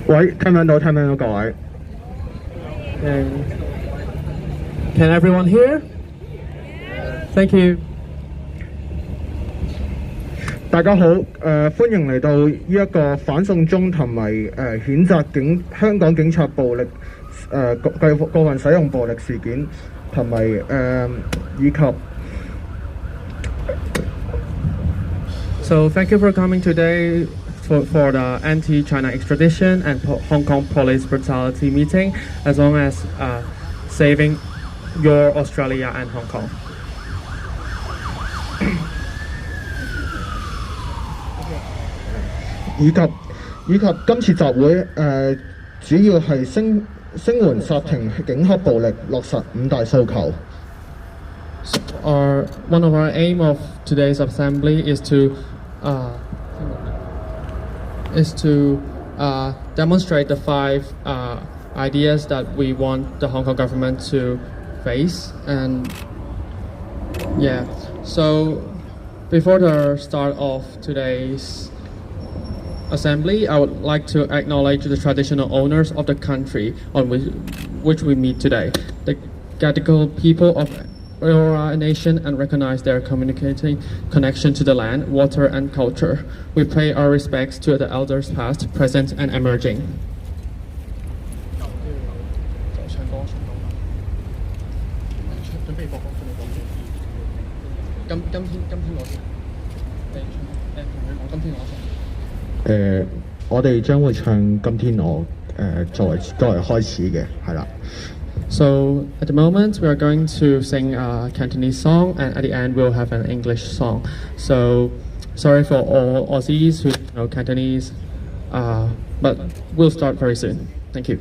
喂，聽唔聽到？聽唔聽到各位？Can everyone hear? Thank you. 大家好，歡迎嚟到呢一個反送中同埋譴責香港警察暴力過分使用暴力事件，同埋以及。So thank you for coming today for the anti-China extradition and Hong Kong police brutality meeting, as long as saving your Australia and Hong Kong. 以及今次集會主要係聲援煞停警黑暴力，落實五大訴求。One of our aim of today's assembly is to demonstrate the 5 ideas that we want the Hong Kong government to face. And yeah, so before the start of today's assembly, I would like to acknowledge the traditional owners of the country on which we meet today, the Gadigal people of Eora Nation, and recognize their communicating connection to the land, water and culture. We pay our respects to the elders past, present and emerging. 我哋將會唱今天我作為開始嘅，係啦。So at the moment we are going to sing a Cantonese song, and at the end we'll have an English song. So sorry for all Aussies who know Cantonese, but we'll start very soon. Thank you.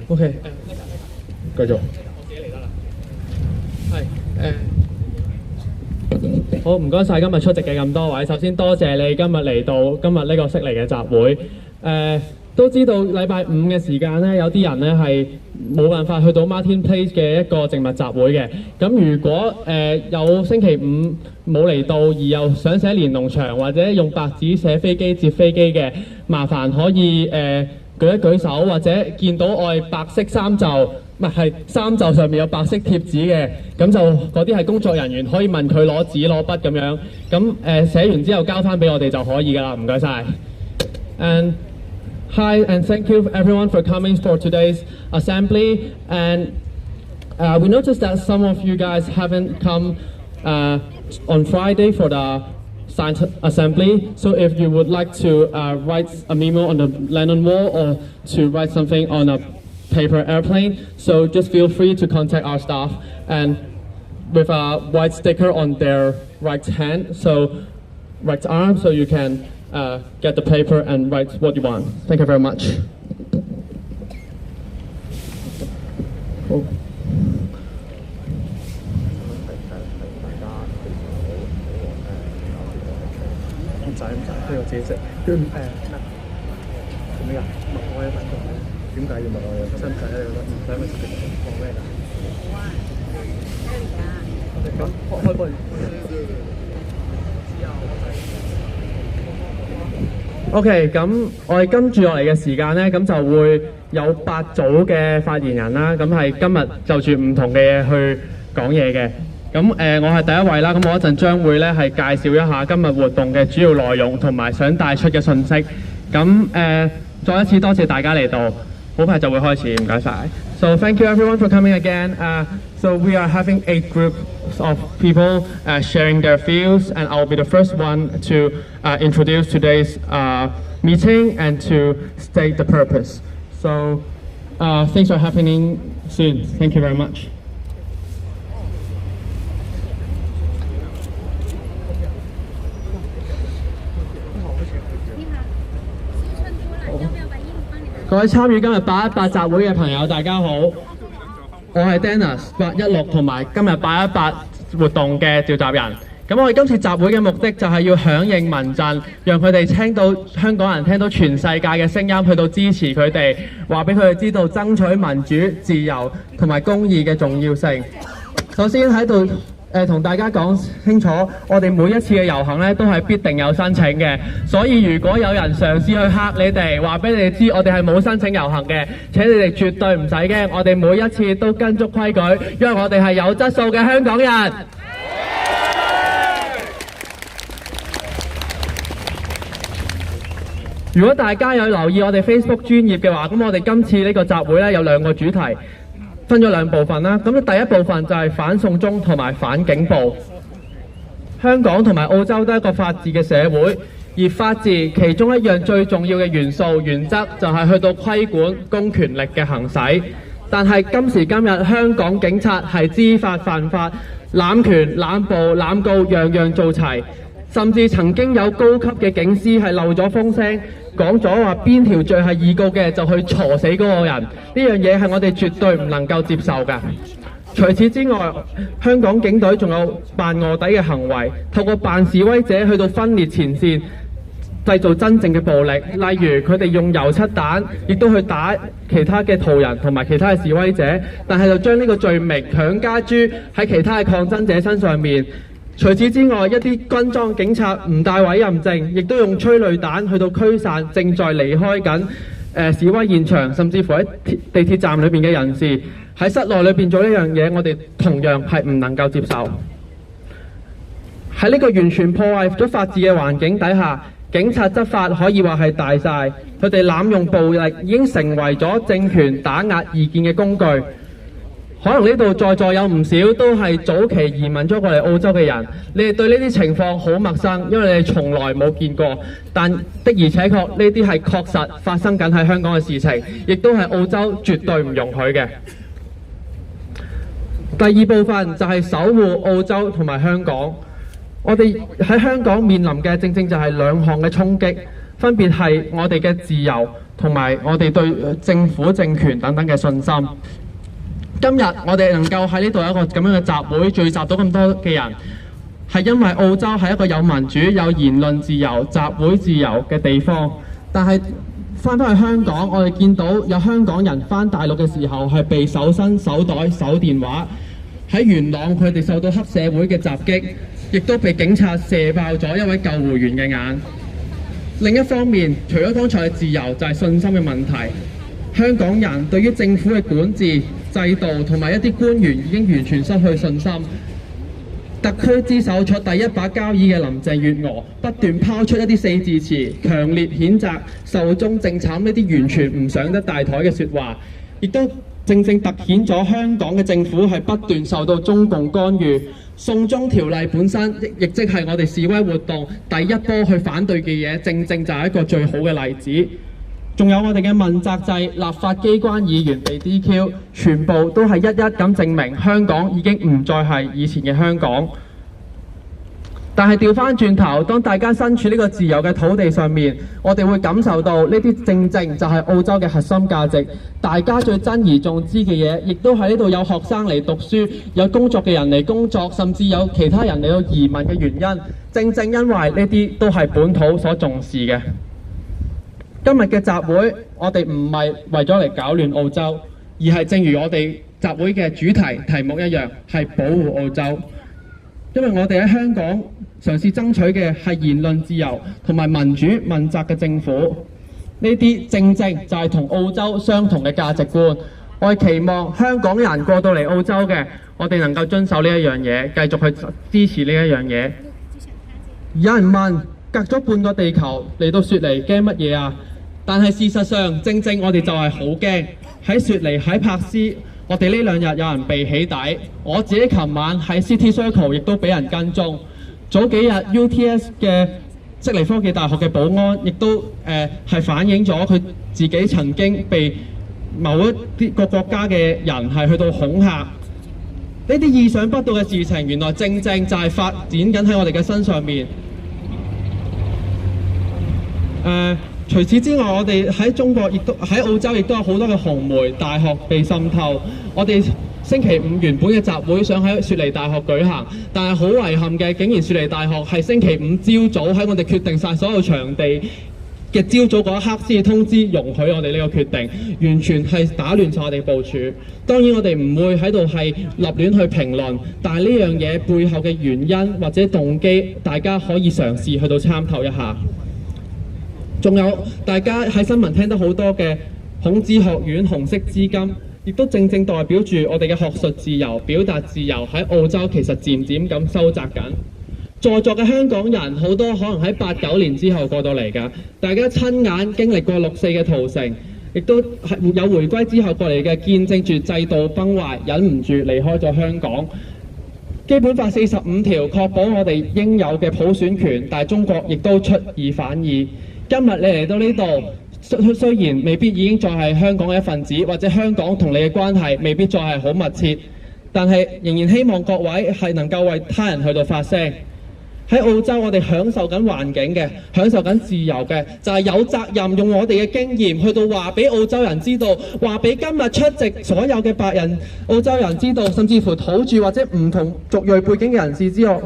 OK， 繼續。好，唔該晒今日出席嘅咁多位。首先多謝你今日嚟到今日呢個悉尼嘅集會。都知道禮拜五嘅時間咧，有啲人咧係冇辦法去到 Martin Place 嘅一個靜默集會嘅。咁如果有星期五冇嚟到，而又想寫連儂牆或者用白紙寫飛機接飛機嘅，麻煩可以舉一舉手，或者見到我係白色衫袖，係衫袖上面有白色貼紙嘅，咁就嗰啲係工作人員，可以問佢攞紙攞筆咁樣。咁寫完之後交翻俾我哋就可以㗎啦，唔該晒。And hi and thank you everyone for coming for today's assembly. And we noticed that some of you guys haven't come on Friday for the science assembly. So if you would like to write a memo on the lantern wall or to write something on a paper airplane, so just feel free to contact our staff and with a white sticker on their right hand, so right arm, so you can get the paper and write what you want. Thank you very much. Oh. 唔使，呢個自己食。咩啊？默哀一分鐘。點解要默哀啊？使唔使啊？唔使咪直接講咩㗎？好啊，咁開波。OK， 咁我哋跟住落嚟嘅時間咧，咁就會有8組嘅發言人啦。咁係今日就住唔同嘅嘢去講嘢嘅。咁我係第一位啦。咁我一陣將會咧係介紹一下今日活動嘅主要內容同埋想帶出嘅信息。咁再一次多謝大家嚟到，好快就會開始，唔該晒。So thank you everyone for coming again. So we are having 8 groups of people sharing their views, and I'll be the first one to introduce today's meeting and to state the purpose. So things are happening soon. Thank you very much.各位參與今日818集會嘅朋友，大家好，我係 Dennis 816同埋今日818活動嘅召集人。咁我哋今次集會嘅目的就係要響應民陣，讓佢哋聽到香港人聽到全世界嘅聲音，去到支持佢哋，話俾佢哋知道爭取民主、自由同埋公義嘅重要性。首先喺度同大家講清楚，我哋每一次嘅遊行咧都係必定有申請嘅，所以如果有人嘗試去嚇你哋，話俾你哋知我哋係冇申請遊行嘅，請你哋絕對唔使驚，我哋每一次都跟足規矩，因為我哋係有質素嘅香港人。如果大家有留意我哋 Facebook 專頁嘅話，咁我哋今次呢個集會咧有2個主題。分咗2部分啦，咁第一部分就係反送中同埋反警暴。香港同埋澳洲都係一個法治嘅社會，而法治其中一樣最重要嘅元素原則就係去到規管公權力嘅行使。但係今時今日香港警察係知法犯法，濫權濫暴濫告樣樣做齊，甚至曾經有高級嘅警司係漏咗風聲，講咗話邊條罪係易告嘅就去鋤死嗰個人，呢樣嘢係我哋絕對唔能夠接受㗎。除此之外，香港警隊仲有扮臥底嘅行為，透過扮示威者去到分裂前線，製造真正嘅暴力。例如佢哋用油漆彈，亦都去打其他嘅途人同埋其他嘅示威者，但係就將呢個罪名強加諸喺其他嘅抗爭者身上面。除此之外，一啲軍裝警察唔帶委任證，亦都用催淚彈去到驅散正在離開緊示威現場，甚至乎喺地鐵站裏邊嘅人士。喺室內裏邊做呢樣嘢，我哋同樣係唔能夠接受。喺呢個完全破壞咗法治嘅環境底下，警察執法可以話係大晒，佢哋濫用暴力已經成為咗政權打壓異見嘅工具。可能呢度在座有唔少都係早期移民咗過嚟澳洲嘅人，你哋對呢啲情況好陌生，因為你哋從來冇見過。但的而且確呢啲係確實發生緊喺香港嘅事情，亦都係澳洲絕對唔容許嘅。第二部分就係守護澳洲同埋香港。我哋喺香港面臨嘅正正就係2項嘅衝擊，分別係我哋嘅自由同埋我哋對政府政權等等嘅信心。今日我哋能夠喺呢度有一個咁樣嘅集會，聚集到咁多嘅人，係因為澳洲係一個有民主、有言論自由、集會自由嘅地方。但係翻返去香港，我哋見到有香港人翻大陸嘅時候係被搜身、搜袋、搜電話。喺元朗佢哋受到黑社會嘅襲擊，亦都被警察射爆咗一位救護員嘅眼。另一方面，除咗剛才嘅自由，就係信心嘅問題。香港人對於政府嘅管治制度同埋一啲官員已經完全失去信心。特區之首坐第一把交椅嘅林鄭月娥不斷拋出一啲四字詞，強烈譴責壽終正寢呢啲完全唔上得大台嘅説話，亦都正正突顯咗香港嘅政府係不斷受到中共干預。送中條例本身亦即係我哋示威活動第一波去反對嘅嘢，正正就係一個最好嘅例子。仲有我哋嘅問責制，立法機關議員被 DQ， 全部都係一一咁證明香港已經唔再係以前嘅香港。但係調翻轉頭，當大家身處呢個自由嘅土地上面，我哋會感受到呢啲正正就係澳洲嘅核心價值。大家最珍而重之嘅嘢，亦都喺呢度有學生嚟讀書，有工作嘅人嚟工作，甚至有其他人嚟到移民嘅原因，正正因為呢啲都係本土所重視嘅。今日嘅集會，我哋唔係為咗嚟搞亂澳洲，而係正如我哋集會嘅主題目一樣，係保護澳洲。因為我哋喺香港嘗試爭取嘅係言論自由同埋民主問責嘅政府，呢啲正正就係同澳洲相同嘅價值觀。我哋期望香港人過到嚟澳洲嘅，我哋能夠遵守呢一樣嘢，繼續去支持呢一樣嘢。有人問，隔咗半個地球嚟到雪梨驚乜嘢啊？但係事實上，正正我哋就係好驚喺雪梨喺柏斯。我哋呢兩日有人被起底，我自己琴晚喺 City Circle 亦都俾人跟蹤。早幾日 UTS 嘅悉尼科技大學嘅保安亦都係反映咗佢自己曾經被某一啲個國家嘅人係去到恐嚇。呢啲意想不到嘅事情，原來正正就係發展緊喺我哋嘅身上面。除此之外，我哋喺中國亦都喺澳洲亦都有好多嘅紅媒大學被滲透。我哋星期五原本嘅集會想喺雪梨大學舉行，但係好遺憾嘅，竟然雪梨大學係星期五朝早喺我哋決定晒所有場地嘅朝早嗰一刻先至通知容許我哋呢個決定，完全係打亂晒我哋部署。當然我哋唔會喺度係立亂去評論，但係呢樣嘢背後嘅原因或者動機，大家可以嘗試去到參透一下。仲有大家喺新聞聽得好多嘅孔子學院紅色資金，亦都正正代表住我哋嘅學術自由、表達自由喺澳洲其實漸漸咁收窄緊。在座嘅香港人好多可能喺89年之後過到嚟㗎，大家親眼經歷過6·4嘅屠城，亦都係有回歸之後過嚟嘅，見證住制度崩壞，忍唔住離開咗香港。基本法45條確保我哋應有嘅普選權，但係中國亦都出爾反爾。今日你嚟到呢度，雖然未必已經再係香港嘅一份子，或者香港同你嘅關係未必再係好密切，但係仍然希望各位係能夠為他人去到發聲。喺澳洲，我哋享受緊環境嘅，享受緊自由嘅，就係有責任用我哋嘅經驗去到話俾澳洲人知道，話俾今日出席所有嘅白人澳洲人知道，甚至乎土著或者唔同族裔背景嘅人士知道，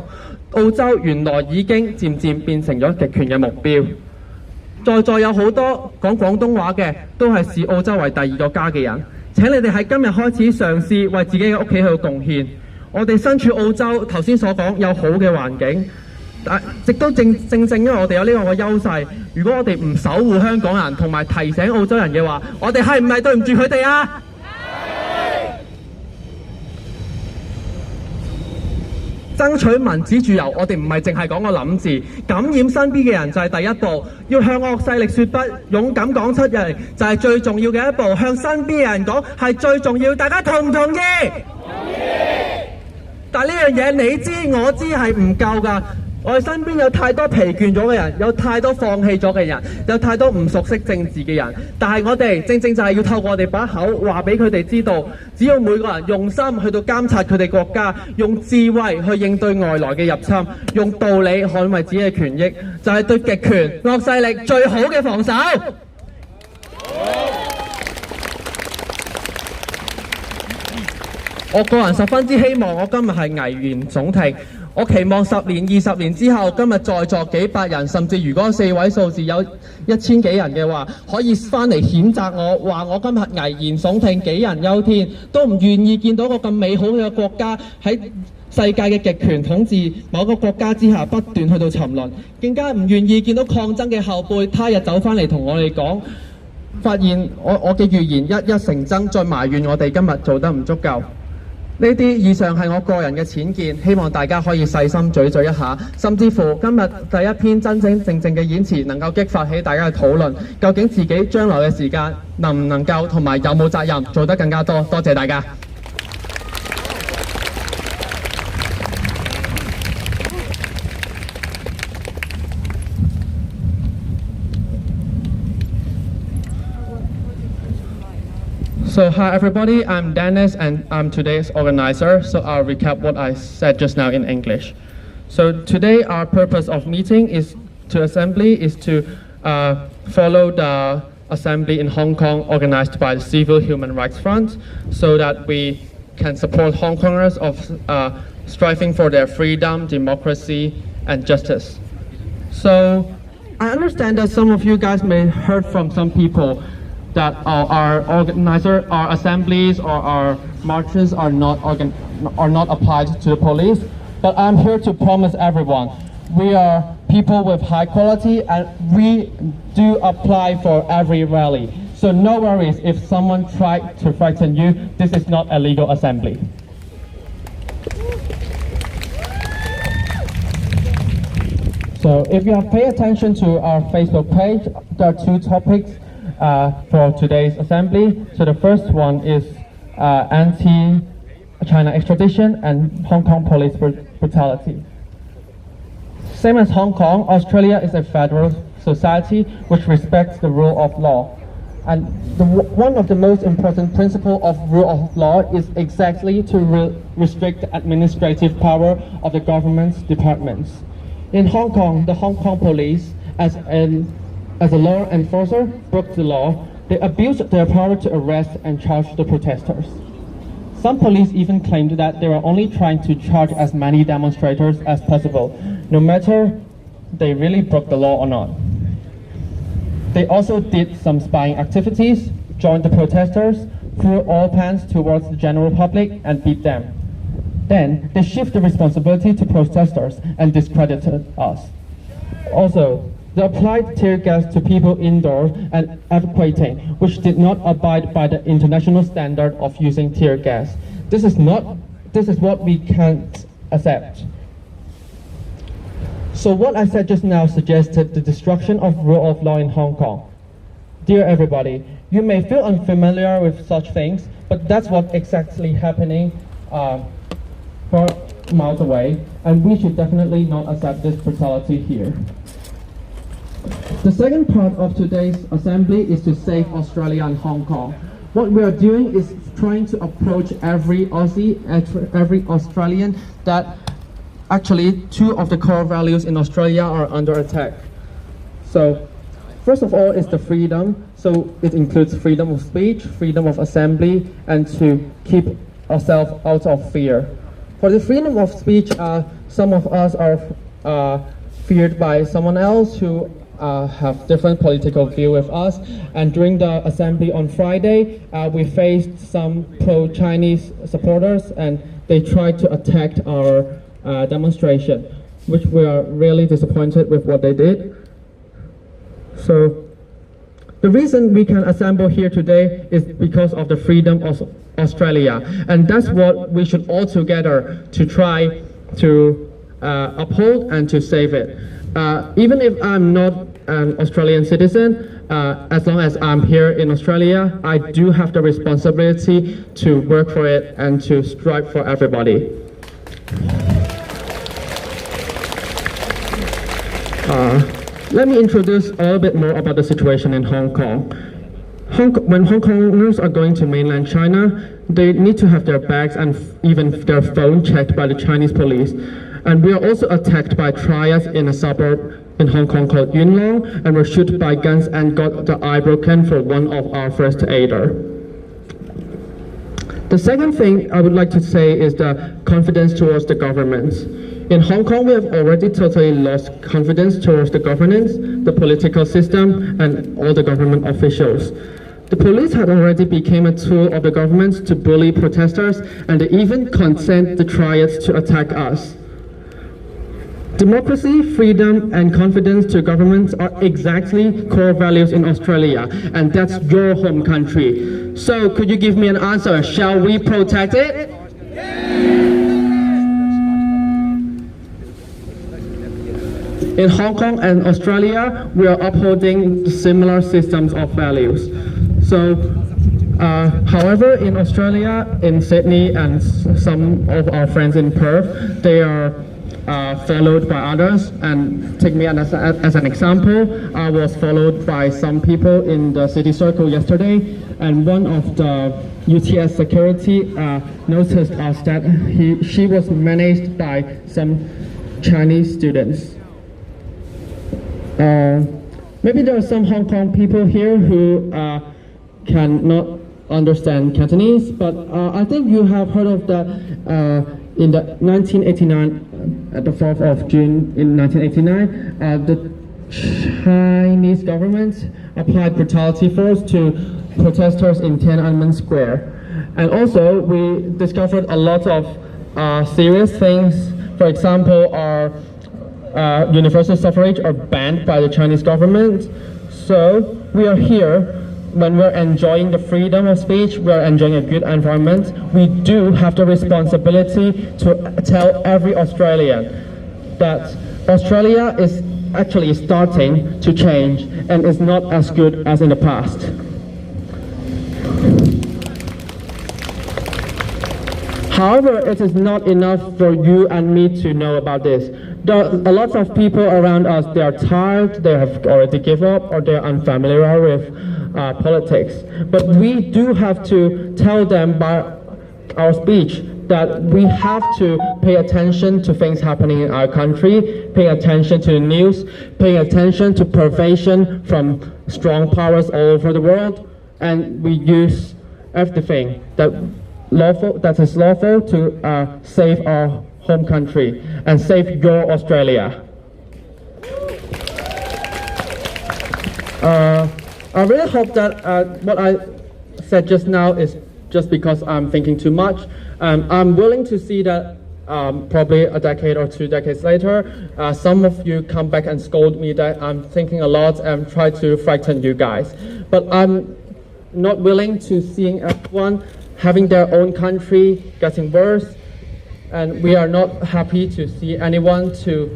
澳洲原來已經漸漸變成咗極權嘅目標。在座有好多講廣東話嘅，都係視澳洲為第二個家嘅人。請你哋喺今日開始嘗試為自己嘅屋企去貢獻。我哋身處澳洲，頭先所講有好嘅環境，但亦都正因為我哋有呢個嘅優勢。如果我哋唔守護香港人同埋提醒澳洲人嘅話，我哋係唔係對唔住佢哋啊？爭取民主自由，我哋唔係淨係講個諗字，感染身邊嘅人就係第一步，要向惡勢力說不，勇敢講出嚟就係最重要嘅一步，向身邊嘅人講係最重要，大家同唔同意？同意。但呢樣嘢你知我知係唔夠㗎。我哋身邊有太多疲倦咗嘅人，有太多放棄咗嘅人，有太多唔熟悉政治嘅人。但係我哋正正就係要透過我哋把口話俾佢哋知道，只要每個人用心去到監察佢哋國家，用智慧去應對外來嘅入侵，用道理捍衛自己嘅權益，就係對極權惡勢力最好嘅防守。我個人十分之希望我今日係危言聳聽。我期望10年、20年之後，今日在座幾百人，甚至如果4位數字有1000幾人嘅話，可以翻嚟譴責我，話我今日危言聳聽、杞人憂天，都唔願意見到個咁美好嘅國家喺世界嘅極權統治某個國家之下不斷去到沉淪，更加唔願意見到抗爭嘅後輩他日走翻嚟同我哋講，發現我嘅預言一一成真，再埋怨我哋今日做得唔足夠。呢啲以上係我個人嘅淺見，希望大家可以細心咀嚼一下，甚至乎今日第一篇真真正正嘅演詞能夠激發起大家嘅討論，究竟自己將來嘅時間能唔能夠同埋有冇責任做得更加多。多謝大家。So hi everybody, I'm Dennis and I'm today's organizer, so I'll recap what I said just now in English. So today our purpose of meeting is to follow the assembly in Hong Kong organized by the Civil Human Rights Front so that we can support Hong Kongers of striving for their freedom, democracy and justice. So I understand that some of you guys may have heard from some people that our assemblies or our marches are not applied to the police. But I'm here to promise everyone, we are people with high quality and we do apply for every rally. So no worries if someone tried to frighten you, this is not a legal assembly. So if you have paid attention to our Facebook page, there are 2 topics for today's assembly. So the first one is anti-China extradition and Hong Kong police brutality. Same as Hong Kong, Australia is a federal society which respects the rule of law. And one of the most important principles of rule of law is exactly to restrict the administrative power of the government's departments. In Hong Kong, the Hong Kong police, as a law enforcer, broke the law. They abused their power to arrest and charge the protesters. Some police even claimed that they were only trying to charge as many demonstrators as possible, no matter they really broke the law or not. They also did some spying activities, joined the protesters, threw oil pans towards the general public and beat them. Then they shift the responsibility to protesters and discredited us. Also, they applied tear gas to people indoors and evacuating, which did not abide by the international standard of using tear gas. This is what we can't accept. So what I said just now suggested the destruction of rule of law in Hong Kong. Dear everybody, you may feel unfamiliar with such things, but that's what's exactly happening 4 miles away, and we should definitely not accept this brutality here. The second part of today's assembly is to save Australia and Hong Kong. What we are doing is trying to approach every Aussie, every Australian that actually 2 of the core values in Australia are under attack. So first of all is the freedom. So it includes freedom of speech, freedom of assembly, and to keep ourselves out of fear. For the freedom of speech, some of us are feared by someone else who have different political view with us, and during the assembly on Friday, we faced some pro-Chinese supporters and they tried to attack our demonstration, which we are really disappointed with what they did. So the reason we can assemble here today is because of the freedom of Australia, and that's what we should all together to try to uphold and to save it. Even if I'm not an Australian citizen, as long as I'm here in Australia, I do have the responsibility to work for it and to strive for everybody. Let me introduce a little bit more about the situation in Hong Kong. When Hong Kongers are going to mainland China, they need to have their bags and even their phone checked by the Chinese police. And we are also attacked by triads in a suburb in Hong Kong called Yuen Long, and were shot by guns and got the eye broken for one of our first aider. The second thing I would like to say is the confidence towards the government. In Hong Kong, we have already totally lost confidence towards the governance, the political system, and all the government officials. The police had already become a tool of the government to bully protesters, and they even consent the riots to attack us. Democracy, freedom, and confidence to governments are exactly core values in Australia, and that's your home country. So, could you give me an answer? Shall we protect it? In Hong Kong and Australia, we are upholding similar systems of values. So, however, in Australia, in Sydney, and some of our friends in Perth, they are followed by others. And take me as an example, I was followed by some people in the city circle yesterday, and one of the UTS security noticed us that she was managed by some Chinese students. Maybe there are some Hong Kong people here who cannot understand Cantonese, but I think you have heard of that in the 1989, at the 4th of June in 1989, the Chinese government applied brutality force to protesters in Tiananmen Square. And also, we discovered a lot of serious things. For example, our universal suffrage are banned by the Chinese government. So we are here when we're enjoying the freedom of speech, we're enjoying a good environment. We do have the responsibility to tell every Australian that Australia is actually starting to change and is not as good as in the past. However, it is not enough for you and me to know about this. There are a lot of people around us, they are tired, they have already given up, or they are unfamiliar with politics. But we do have to tell them by our speech that we have to pay attention to things happening in our country, pay attention to the news, pay attention to pervasion from strong powers all over the world, and we use everything that is lawful to save our home country and save your Australia. I really hope that what I said just now is just because I'm thinking too much. I'm willing to see that probably a decade or 2 decades later, some of you come back and scold me that I'm thinking a lot and try to frighten you guys. But I'm not willing to seeing everyone having their own country getting worse, and we are not happy to see anyone to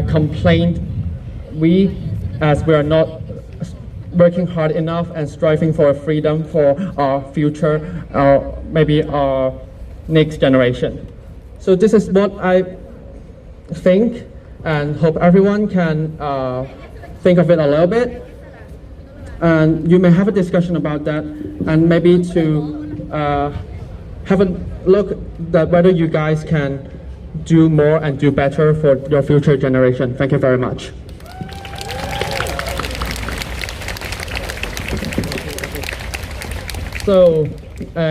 complain as we are not working hard enough and striving for freedom for our future, or maybe our next generation. So this is what I think, and hope everyone can think of it a little bit. And you may have a discussion about that, and maybe to have a look at whether you guys can do more and do better for your future generation. Thank you very much. So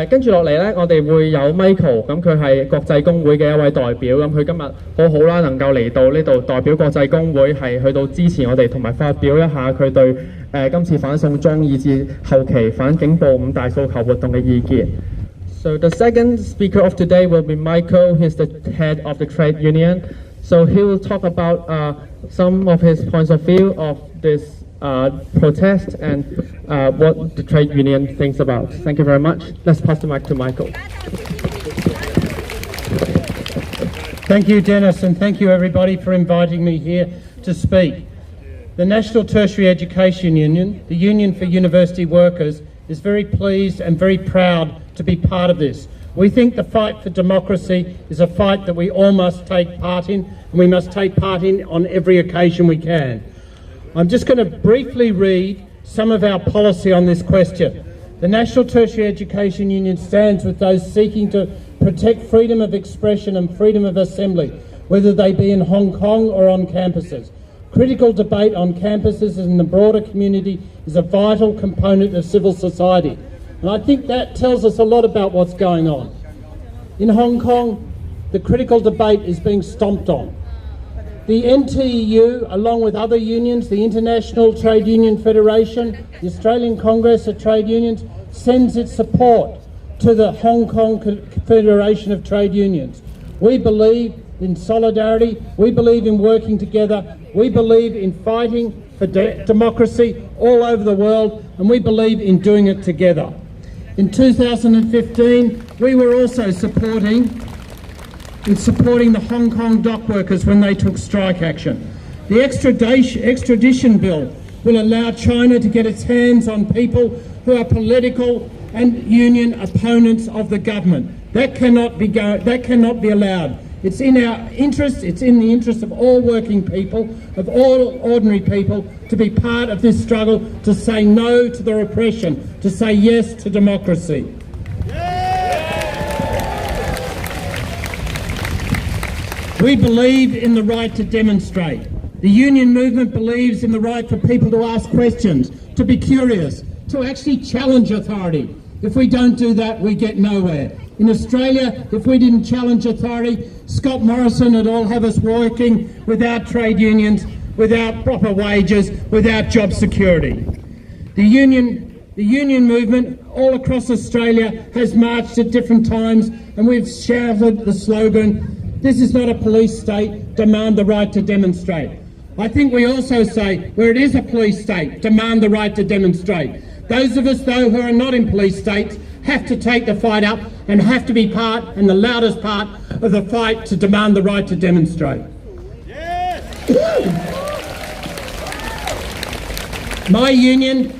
跟住落嚟咧，我哋會有 Michael， 咁佢係國際工會嘅一位代表，咁佢今日好好啦，能夠嚟到呢度代表國際工會係去到支持我哋，同埋發表一下佢對今次反送中以至後期反警暴5大訴求活動嘅意見。So the second speaker of today will be Michael. He's the head of the trade union. So he will talk about some of his points of view of this protest and what the trade union thinks about. Thank you very much. Let's pass the mic to Michael. Thank you, Dennis, and thank you everybody for inviting me here to speak. The National Tertiary Education Union, the Union for University Workers, is very pleased and very proud to be part of this. We think the fight for democracy is a fight that we all must take part in, and we must take part in on every occasion we can. I'm just going to briefly read some of our policy on this question. The National Tertiary Education Union stands with those seeking to protect freedom of expression and freedom of assembly, whether they be in Hong Kong or on campuses. Critical debate on campuses and in the broader community is a vital component of civil society. And I think that tells us a lot about what's going on. In Hong Kong, the critical debate is being stomped on. The NTEU, along with other unions, the International Trade Union Federation, the Australian Congress of Trade Unions, sends its support to the Hong Kong Federation of Trade Unions. We believe in solidarity, we believe in working together, we believe in fighting for democracy all over the world, and we believe in doing it together. In 2015, we were also supporting the Hong Kong dock workers when they took strike action. The extradition bill will allow China to get its hands on people who are political and union opponents of the government. That cannot be allowed. It's in our interest, it's in the interest of all working people, of all ordinary people, to be part of this struggle, to say no to the repression, to say yes to democracy. We believe in the right to demonstrate. The union movement believes in the right for people to ask questions, to be curious, to actually challenge authority. If we don't do that, we get nowhere. In Australia, if we didn't challenge authority, Scott Morrison would all have us working without trade unions, without proper wages, without job security. The union movement all across Australia has marched at different times, and we've shouted the slogan, "This is not a police state, demand the right to demonstrate." I think we also say, where it is a police state, demand the right to demonstrate. Those of us, though, who are not in police states have to take the fight up and have to be part, and the loudest part, of the fight to demand the right to demonstrate. Yes. My union,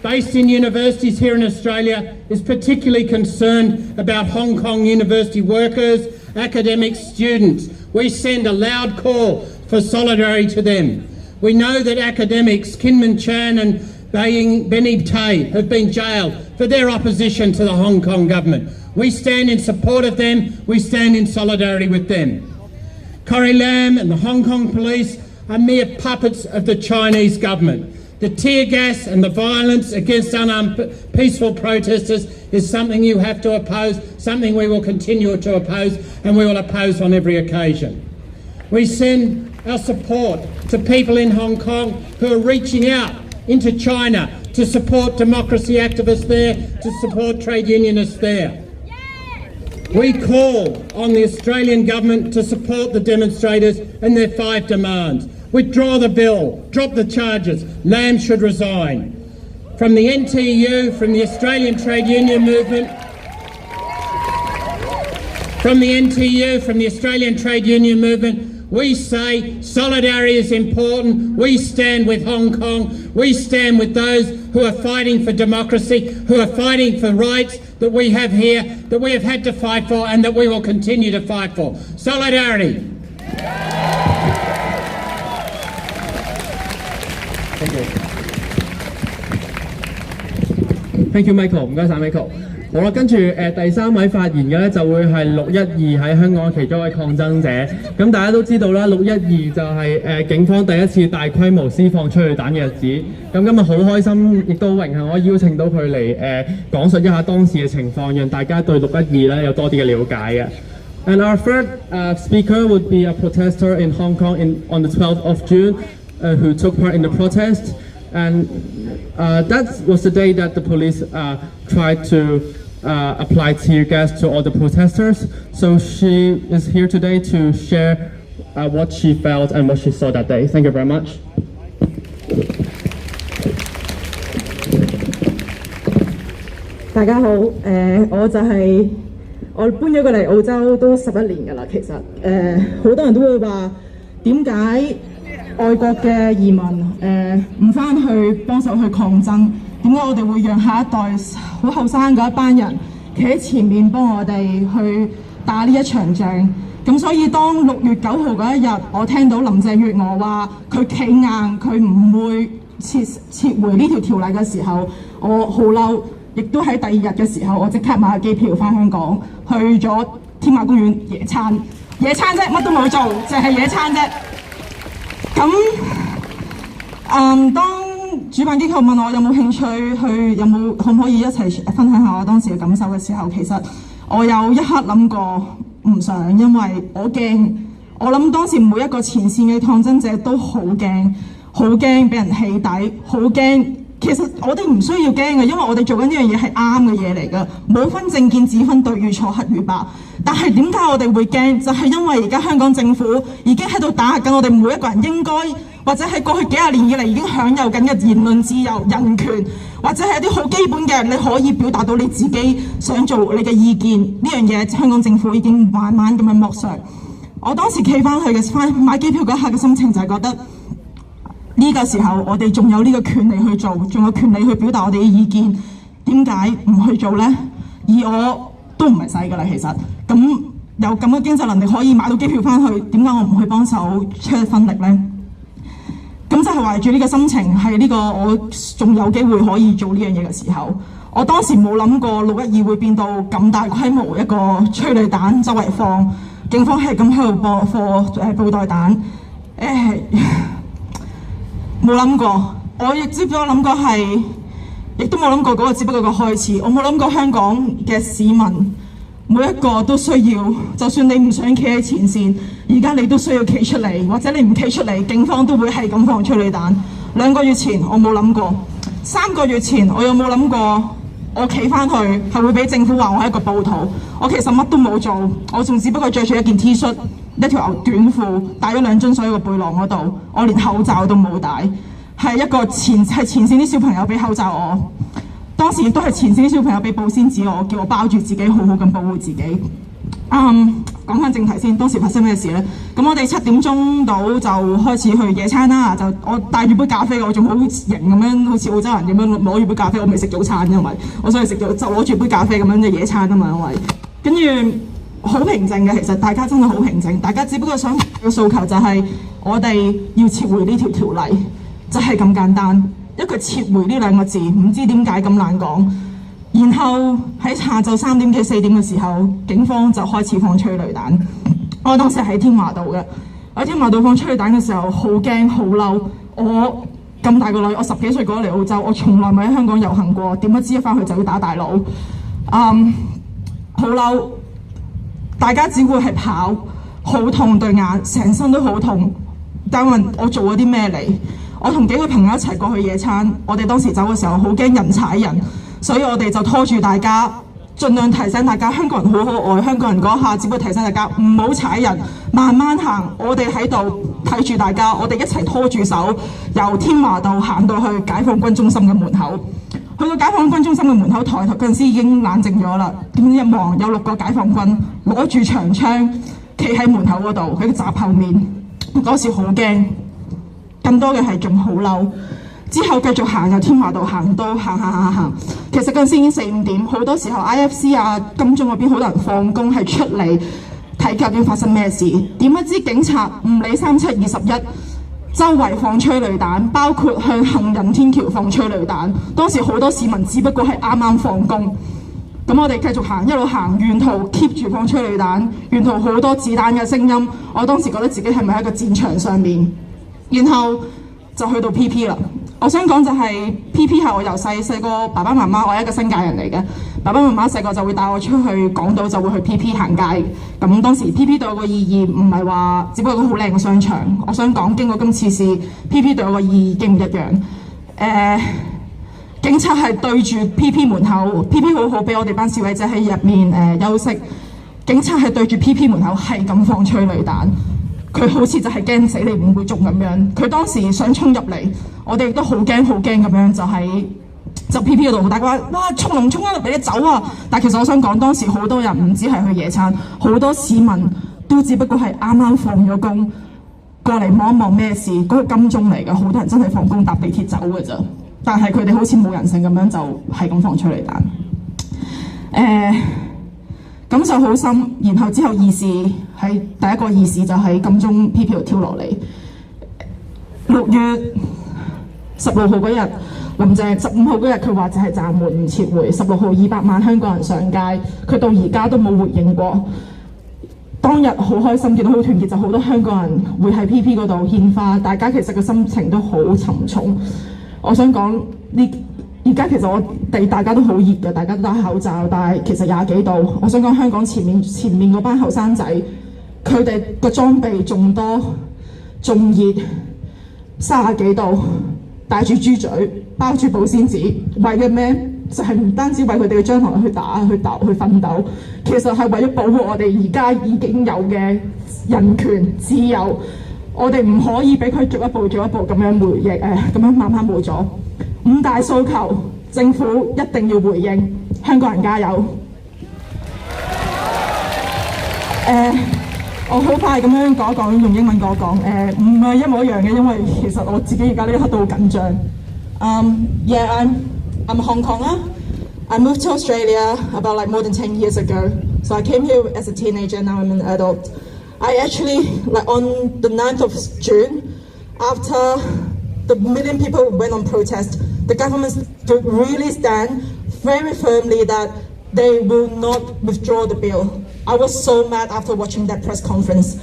based in universities here in Australia, is particularly concerned about Hong Kong university workers, academics, students. We send a loud call for solidarity to them. We know that academics Kinman Chan and Benny Tai have been jailed for their opposition to the Hong Kong government. We stand in support of them, we stand in solidarity with them. Corrie Lam and the Hong Kong police are mere puppets of the Chinese government. The tear gas and the violence against unarmed peaceful protesters is something you have to oppose, something we will continue to oppose, and we will oppose on every occasion. We send our support to people in Hong Kong who are reaching out into China to support democracy activists there, to support trade unionists there. We call on the Australian government to support the demonstrators and their 5 demands. Withdraw the bill, drop the charges, Lam should resign. From the NTU, from the Australian Trade Union Movement, from the NTU, from the Australian Trade Union Movement, we say solidarity is important. We stand with Hong Kong. We stand with those who are fighting for democracy, who are fighting for rights that we have here, that we have had to fight for, and that we will continue to fight for. Solidarity. Thank you, Michael。唔該晒 Michael。好啦，跟住第3位發言嘅咧就會係612喺香港其中一位抗爭者。咁大家都知道啦，612就係警方第一次大規模施放催淚彈嘅日子。咁今日好開心，亦都榮幸可以邀請到佢嚟講述一下當時嘅情況，讓大家對612咧有多啲嘅了解嘅。And our third speaker would be a protester in Hong Kong on the 12th of June who took part in the protest. And that was the day that the police tried to apply tear gas to all the protesters. So she is here today to share what she felt and what she saw that day. Thank you very much. 大家好，我搬咗過嚟澳洲都11年㗎啦。其實好多人都會話點解外國嘅移民唔翻去幫手去抗爭？點解我哋會讓下一代好後生嗰一班人企喺前面幫我哋去打呢一場仗？咁所以當6月9號嗰一日，我聽到林鄭月娥話佢企硬，佢唔會撤回呢條條例嘅時候，我好嬲。亦都喺第2日嘅時候，我即刻買機票翻香港，去咗天馬公園野餐啫，乜都冇做，淨係野餐啫。咁當主辦機構問我有冇興趣可唔可以一齊分享下我當時嘅感受嘅時候，其實我有一刻諗過唔想，因為我驚。我諗當時每一個前線嘅抗爭者都好驚，好驚俾人起底，好驚。其實我哋唔需要驚嘅，因為我哋做緊呢樣嘢係啱嘅嘢嚟㗎，冇分政見，只分對與錯、黑與白。但係點解我哋會驚？就係因為而家香港政府已經喺度打壓緊我哋每一個人應該，或者喺過去幾廿年以嚟已經享有緊嘅言論自由、人權，或者係一啲好基本嘅你可以表達到你自己想做你嘅意見呢樣嘢，香港政府已經慢慢咁樣剝削。我當時企翻去嘅買機票嗰刻嘅心情就係覺得呢個時候我哋仲有呢個權利去做，仲有權利去表達我哋嘅意見，點解唔去做呢？而我都唔係細㗎啦，其實咁有咁嘅經濟能力可以買到機票翻去，點解我唔去幫手出一分力呢？咁就係懷住呢個心情，係呢個我仲有機會可以做呢樣嘢嘅時候，我當時冇諗過612會變到咁大規模一個催淚彈周圍放。警方係咁喺度布袋彈，冇諗過。我亦只不過諗過係，亦都冇諗過嗰個只不過個開始。我冇諗過香港嘅市民每一個都需要，就算你唔想企喺前線，而家你都需要企出嚟，或者你唔企出嚟，警方都會係咁放催淚彈。2個月前我冇諗過，3個月前我又冇諗過。我企翻去係會俾政府話我係一個暴徒，我其實乜都冇做，我仲只不過着住一件 T 恤、一條短褲，帶咗2樽水喺個背囊嗰度，我連口罩都冇戴，係一個前線啲小朋友俾口罩我，當時亦都係前線啲小朋友俾保鮮紙我，叫我包住自己，好好咁保護自己。講翻正題先，當時發生咩事呢？咁我哋7點鐘到就開始去野餐啦，就我帶住杯咖啡，我仲好型咁樣，好似澳洲人咁樣攞住杯咖啡，我未食早餐，因為我想去食咗就攞住杯咖啡咁樣嘅野餐啊嘛，因為跟住好平靜嘅，其實大家真係好平靜，大家只不過想個訴求就係我哋要撤回呢條條例，就係咁簡單，一個撤回呢2個字，唔知點解咁難講。然後喺下晝3點幾4點嘅時候，警方就開始放催淚彈。我當時喺添華道嘅，喺添華道放催淚彈嘅時候，好驚好嬲。我咁大個女，我10幾歲過嚟澳洲，我從來未喺香港遊行過，點不知一翻去就要打大佬。好嬲，大家只會係跑，好痛對眼，成身都好痛。但問我做咗啲咩嚟？我同幾個朋友一齊過去野餐，我哋當時走嘅時候好驚人踩人。所以我哋就拖住大家，盡量提醒大家香港人好可愛。香港人嗰下只不過提醒大家唔好踩人，慢慢行。我哋喺度睇住大家，我哋一齊拖住手，由添華道行到去解放軍中心嘅門口。去到解放軍中心嘅門口，抬頭嗰陣時已經冷靜咗啦。點知一望有6個解放軍攞住長槍，企喺門口嗰度，喺個閘後面。嗰時好驚，更多嘅係仲好嬲。之後繼續行，由添華道行到行。其實嗰陣時已經4、5點，好多時候 IFC 啊、金鐘嗰邊好多人放工係出嚟睇究竟發生咩事。點不知警察唔理3721，周圍放催淚彈，包括向行人天橋放催淚彈。當時好多市民只不過係啱啱放工，咁我哋繼續行，一路行，沿途 keep 住放催淚彈，沿途好多子彈嘅聲音。我當時覺得自己係咪喺一個戰場上面，然後就去到 PP 啦。我想講就係 PP 係我由細個爸爸媽媽，我係一個新界人嚟嘅。爸爸媽媽細個就會帶我出去港島，就會去 PP 行街。咁當時 PP 對我個意義唔係話，只不過好靚嘅商場。我想講經過今次事 ，PP 對我個意義已經唔一樣。警察係對住 PP 門口 ，PP 好好俾我哋班示威者喺入面休息。警察係對住 PP 門口係咁放催淚彈。佢好似就係驚死你唔會中咁樣，佢當時想衝入嚟，我哋亦都好驚咁樣，就 PP 嗰度，大家話哇衝龍衝入嚟你走啊！但其實我想講，當時好多人唔止係去野餐，好多市民都只不過係啱啱放咗工過嚟望一望咩事，嗰個金鐘嚟嘅，好多人真係放工搭地鐵走嘅咋，但係佢哋好似冇人性咁樣就係咁放催淚彈。咁就好深，然後之後義士係第一個義士就喺金鐘 PP 度跳落嚟。6月16號嗰日，林鄭15號嗰日佢話就係暫緩唔撤回，16號200萬香港人上街，佢到而家都冇回應過。當日好開心見到好團結，就好多香港人會喺 PP 嗰度獻花，大家其實個心情都好沉重。我想講呢，而家其實大家都好熱嘅，大家都戴口罩，但係其實20幾度。我想講香港前面嗰班後生仔，佢哋個裝備仲多仲熱，30幾度，戴住豬嘴，包住保鮮紙，為嘅咩？就係唔單止為佢哋嘅將來去打、去鬥、去奮鬥，其實係為咗保護我哋而家已經有嘅人權自由。我哋唔可以俾佢逐一步咁樣回應，咁樣慢慢冇咗。5大訴求，政府一定要回應，香港人加油！我好快咁樣講一講，用英文講一講，唔係一模一樣嘅，因為其實我自己而家呢一刻都好緊張。Yeah, I'm a Hong Konger. I moved to Australia about like more than 10 years ago. So I came here as a teenager, now I'm an adult. I actually, like on the 9th of June, after the million people went on protest, the government really stand very firmly that they will not withdraw the bill. I was so mad after watching that press conference.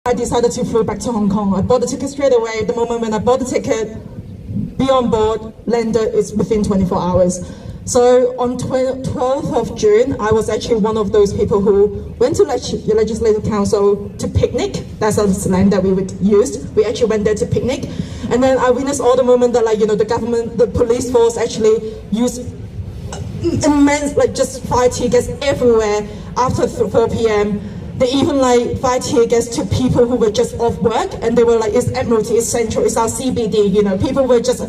I decided to fly back to Hong Kong. I bought the ticket straight away. The moment when I bought the ticket, be on board, landed is within 24 hours. So on 12th of June, I was actually one of those people who went to the Legislative Council to picnic. That's the slang that we would use. We actually went there to picnic. And then I witnessed all the moment that the government, the police force actually used immense, just fire tear gas everywhere after 4 p.m. They even fire tear gas to people who were just off work, and they were like, it's Admiralty, it's Central, it's our CBD, people were just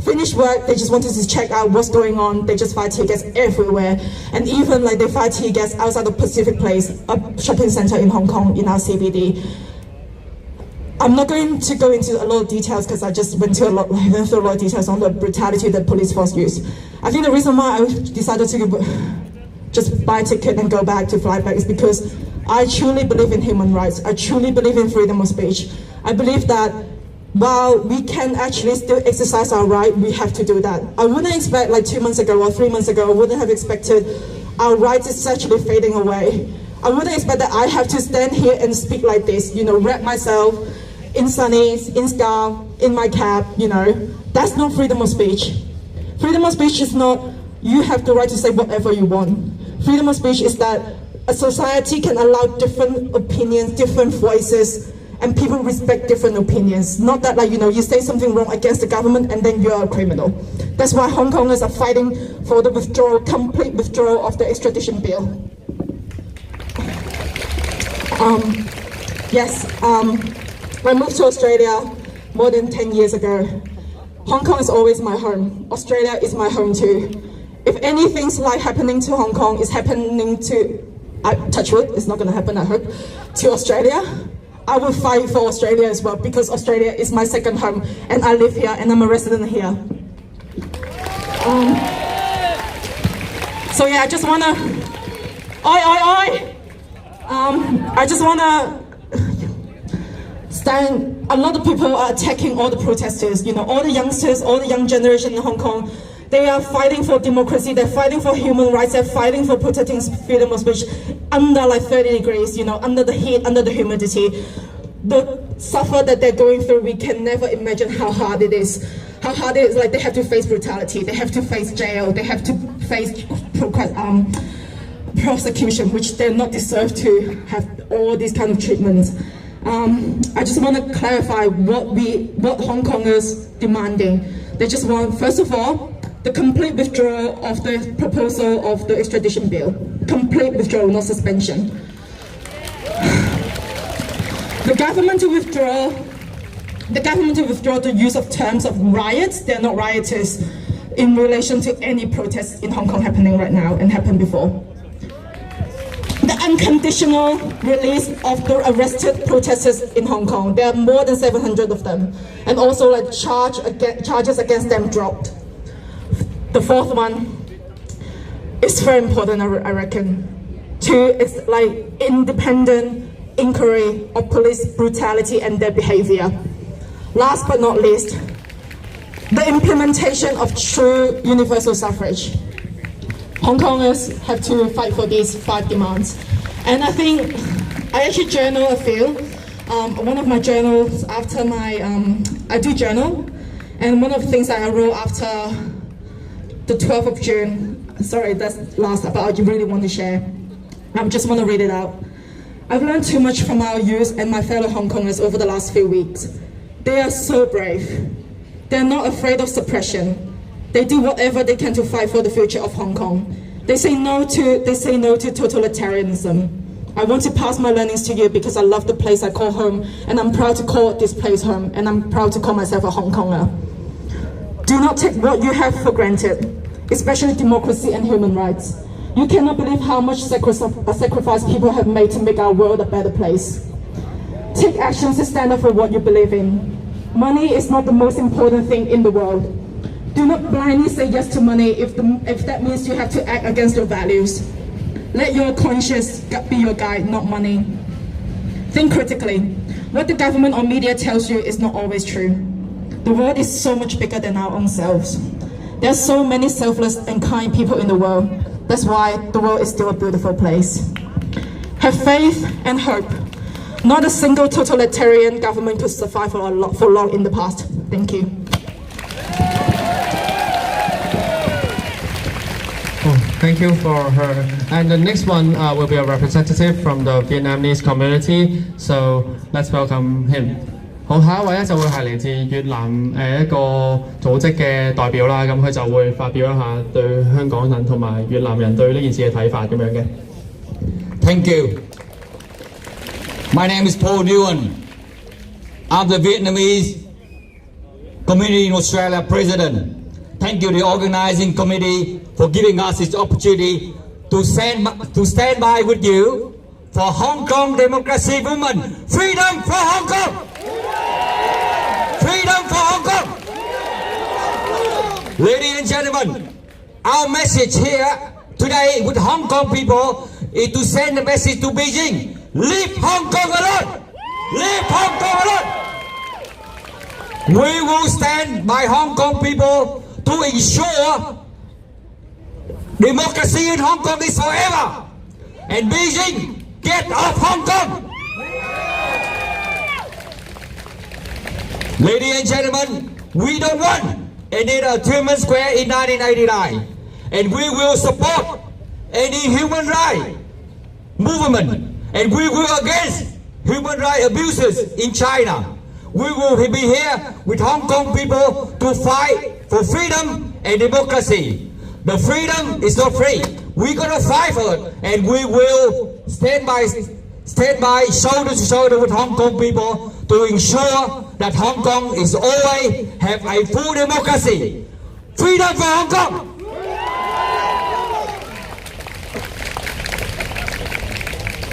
finished work, they just wanted to check out what's going on, they just fire tear gas everywhere. And even they fire tear gas outside of Pacific Place, a shopping center in Hong Kong, in our CBD. I'm not going to go into a lot of details because I just went through a lot of details on the brutality that police force used. I think the reason why I decided to just buy a ticket and go back to fly back is because I truly believe in human rights. I truly believe in freedom of speech. I believe that while we can actually still exercise our right, we have to do that. I wouldn't expect 2 months ago or 3 months ago, I wouldn't have expected our rights is actually fading away. I wouldn't expect that I have to stand here and speak like this, wrap myself in sunnies, in scarf, in my cap, That's not freedom of speech. Freedom of speech is not, you have the right to say whatever you want. Freedom of speech is that a society can allow different opinions, different voices, and people respect different opinions. Not that you say something wrong against the government and then you're a criminal. That's why Hong Kongers are fighting for the complete withdrawal of the extradition bill. I moved to Australia more than 10 years ago. Hong Kong is always my home. Australia is my home too. If anything's happening to Hong Kong is happening to, touch wood, it's not going to happen, I hope, to Australia, I will fight for Australia as well, because Australia is my second home and I live here and I'm a resident here. I just want to, I just want to stand. A lot of people are attacking all the protesters, all the youngsters, all the young generation in Hong Kong. They are fighting for democracy, they're fighting for human rights, they're fighting for protecting freedom of speech under 30 degrees, under the heat, under the humidity. The suffer that they're going through, we can never imagine how hard it is. How hard it is, they have to face brutality, they have to face jail, they have to face prosecution, which they're not deserved to have all these kind of treatments. I just want to clarify what Hong Kongers demanding. They just want, first of all, the complete withdrawal of the proposal of the extradition bill. Complete withdrawal, not suspension. The government to withdraw the use of terms of riots. They're not rioters in relation to any protests in Hong Kong happening right now and happened before. The unconditional release of the arrested protesters in Hong Kong. There are more than 700 of them. And also charges against them dropped. The fourth one is very important, I reckon. It's independent inquiry of police brutality and their behavior. Last but not least, the implementation of true universal suffrage. Hong Kongers have to fight for these 5 demands. And I think, I actually journal a few. One of my journals after my, I do journal, And one of the things that I wrote after the 12th of June, sorry, that's last, but I really want to share. I just want to read it out. I've learned too much from our youth and my fellow Hong Kongers over the last few weeks. They are so brave. They're not afraid of suppression. They do whatever they can to fight for the future of Hong Kong. They say no to totalitarianism. I want to pass my learnings to you because I love the place I call home, and I'm proud to call this place home, and I'm proud to call myself a Hong Konger. Do not take what you have for granted, especially democracy and human rights. You cannot believe how much sacrifice people have made to make our world a better place. Take actions to stand up for what you believe in. Money is not the most important thing in the world. Do not blindly say yes to money if that means you have to act against your values. Let your conscience be your guide, not money. Think critically. What the government or media tells you is not always true. The world is so much bigger than our own selves. There are so many selfless and kind people in the world. That's why the world is still a beautiful place. Have faith and hope. Not a single totalitarian government could survive for long in the past. Thank you. Thank you for her. And the next one will be a representative from the Vietnamese community. So let's welcome him. 好，下一位咧就會係嚟自越南一個組織嘅代表啦。咁佢就會發表一下對香港人同埋越南人對呢件事嘅睇法咁樣嘅。Thank you. My name is Paul Nguyen. I'm the Vietnamese community in Australia president. Thank you, the organizing committee, for giving us this opportunity to stand by with you for Hong Kong democracy movement. Freedom for Hong Kong! Freedom for Hong Kong! Ladies and gentlemen, our message here today with Hong Kong people is to send a message to Beijing. Leave Hong Kong alone! Leave Hong Kong alone! We will stand by Hong Kong people to ensure democracy in Hong Kong is forever. And Beijing, get off Hong Kong! Ladies and gentlemen, we don't want any Tiananmen Square in 1989. And we will support any human rights movement. And we will against human rights abuses in China. We will be here with Hong Kong people to fight for freedom and democracy. The freedom is not free. We're gonna fight for it, and we will stand by shoulder to shoulder with Hong Kong people to ensure that Hong Kong is always have a full democracy. Freedom for Hong Kong!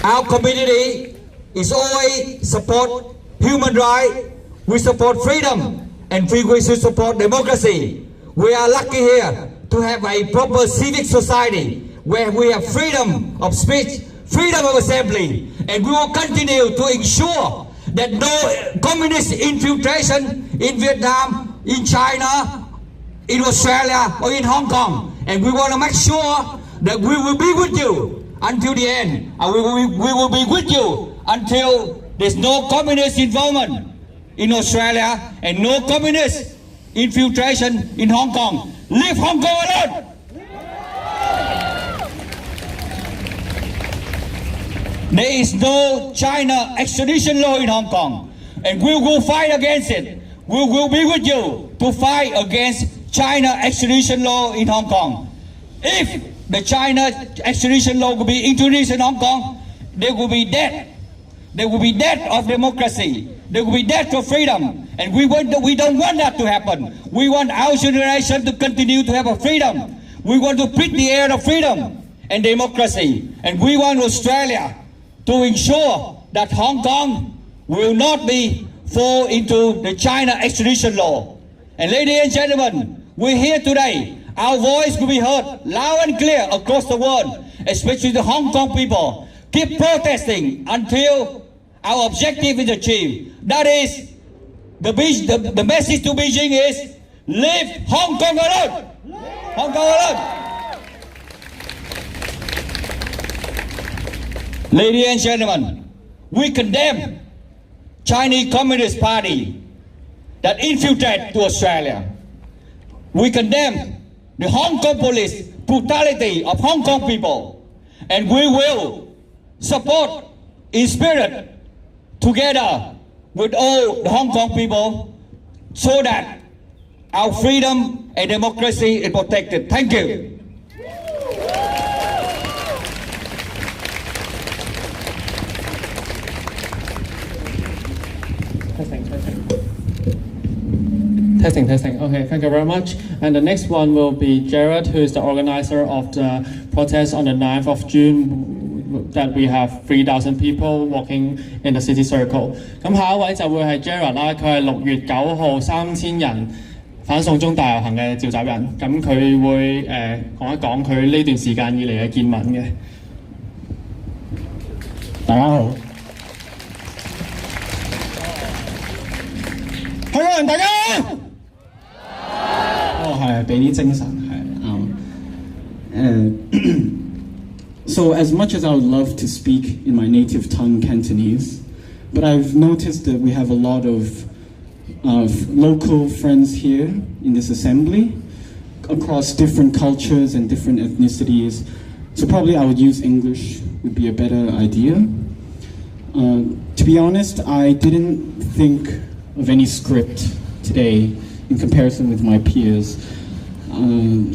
Our community is always support human rights, we support freedom, and we should support democracy. We are lucky here to have a proper civic society where we have freedom of speech, freedom of assembly, and we will continue to ensure that no communist infiltration in Vietnam, in China, in Australia, or in Hong Kong. And we want to make sure that we will be with you until the end. And we will be with you until there's no communist involvement in Australia and no communist infiltration in Hong Kong. Leave Hong Kong alone! There is no China extradition law in Hong Kong, and we will fight against it. We will be with you to fight against China extradition law in Hong Kong. If the China extradition law will be introduced in Hong Kong, there will be death. There will be death of democracy. There will be death of freedom. And we don't want that to happen. We want our generation to continue to have a freedom. We want to breathe the air of freedom and democracy. And we want Australia to ensure that Hong Kong will not be fall into the China extradition law. And ladies and gentlemen, we're here today. Our voice will be heard loud and clear across the world, especially the Hong Kong people. Keep protesting until our objective is achieved. That is, the message to Beijing is, leave Hong Kong alone! Hong Kong alone! Ladies and gentlemen, we condemn Chinese Communist Party that infiltrate to Australia. We condemn the Hong Kong police brutality of Hong Kong people, and we will support in spirit together with all the Hong Kong people so that our freedom and democracy is protected. Thank you. Testing. Okay, thank you very much. And the next one will be Jared, who is the organizer of the protest on the 9th of June that we have 3,000 people walking in the city circle. 咁下一位就會係 Jared 啦，佢係6月9號3000人反送中大遊行嘅召集人。咁佢會講一講佢呢段時間以嚟嘅見聞嘅。大家好。香港人大家好。係俾啲精神So as much as I would love to speak in my native tongue, Cantonese, but I've noticed that we have a lot of local friends here in this assembly across different cultures and different ethnicities. So probably I would use English would be a better idea. To be honest, I didn't think of any script today in comparison with my peers.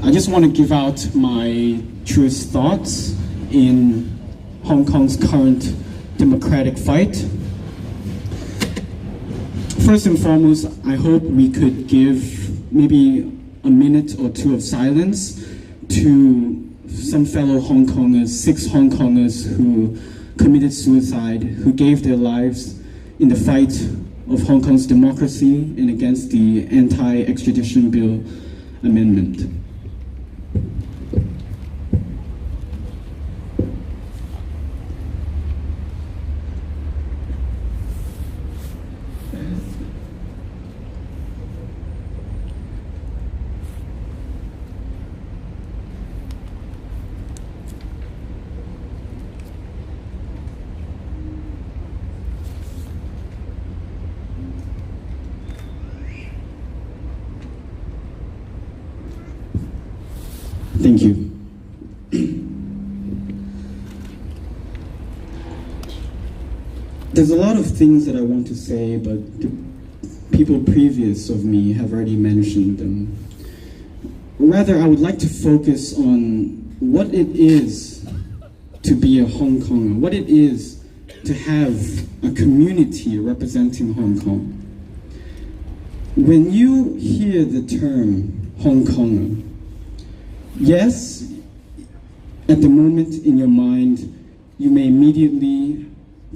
I just want to give out my truest thoughts in Hong Kong's current democratic fight. First and foremost, I hope we could give maybe a minute or two of silence to some fellow Hong Kongers, 6 Hong Kongers who committed suicide, who gave their lives in the fight of Hong Kong's democracy and against the anti-extradition bill amendment. Thank you. There's a lot of things that I want to say, but the people previous of me have already mentioned them. Rather, I would like to focus on what it is to be a Hong Konger, what it is to have a community representing Hong Kong. When you hear the term Hong Konger, yes, at the moment in your mind, you may immediately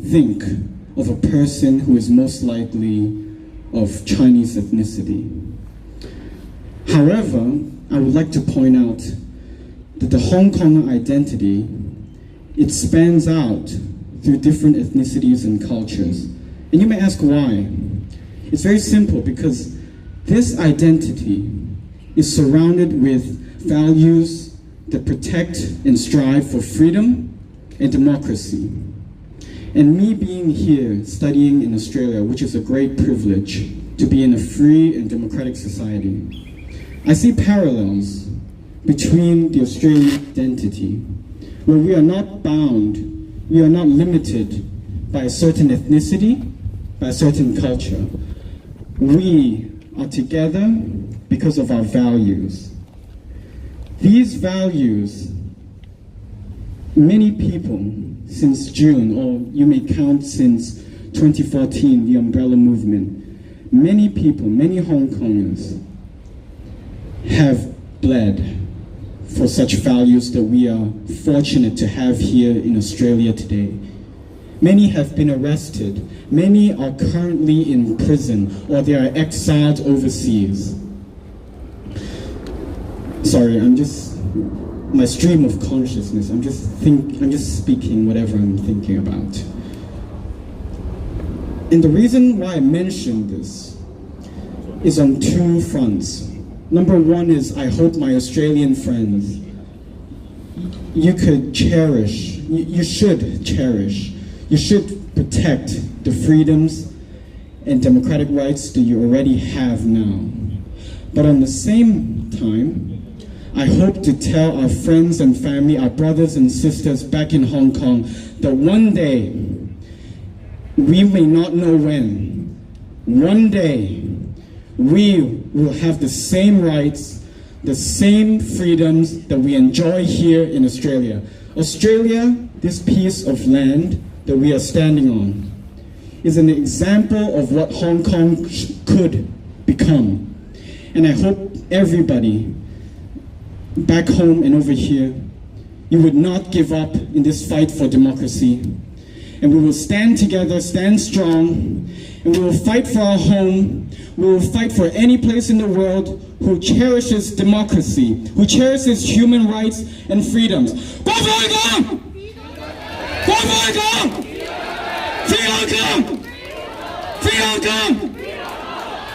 think of a person who is most likely of Chinese ethnicity. However, I would like to point out that the Hong Konger identity, it spans out through different ethnicities and cultures. And you may ask why. It's very simple, because this identity is surrounded with values that protect and strive for freedom and democracy. And me being here studying in Australia, which is a great privilege to be in a free and democratic society, I see parallels between the Australian identity, where we are not bound, we are not limited by a certain ethnicity, by a certain culture. We are together because of our values. These values, many people since June, or you may count since 2014, the umbrella movement, many people, many Hong Kongers have bled for such values that we are fortunate to have here in Australia today. Many have been arrested. Many are currently in prison, or they are exiled overseas. Sorry, my stream of consciousness, I'm just speaking whatever I'm thinking about. And the reason why I mention this is on 2 fronts. Number 1 is, I hope my Australian friends, you could cherish, you should cherish, you should protect the freedoms and democratic rights that you already have now. But on the same time, I hope to tell our friends and family, our brothers and sisters back in Hong Kong, that one day, we may not know when, one day, we will have the same rights, the same freedoms that we enjoy here in Australia. Australia, this piece of land that we are standing on, is an example of what Hong Kong could become. And I hope everybody back home and over here, you would not give up in this fight for democracy. And we will stand together, stand strong, and we will fight for our home. We will fight for any place in the world who cherishes democracy, who cherishes human rights and freedoms. Free Hong Kong! Free Hong Kong!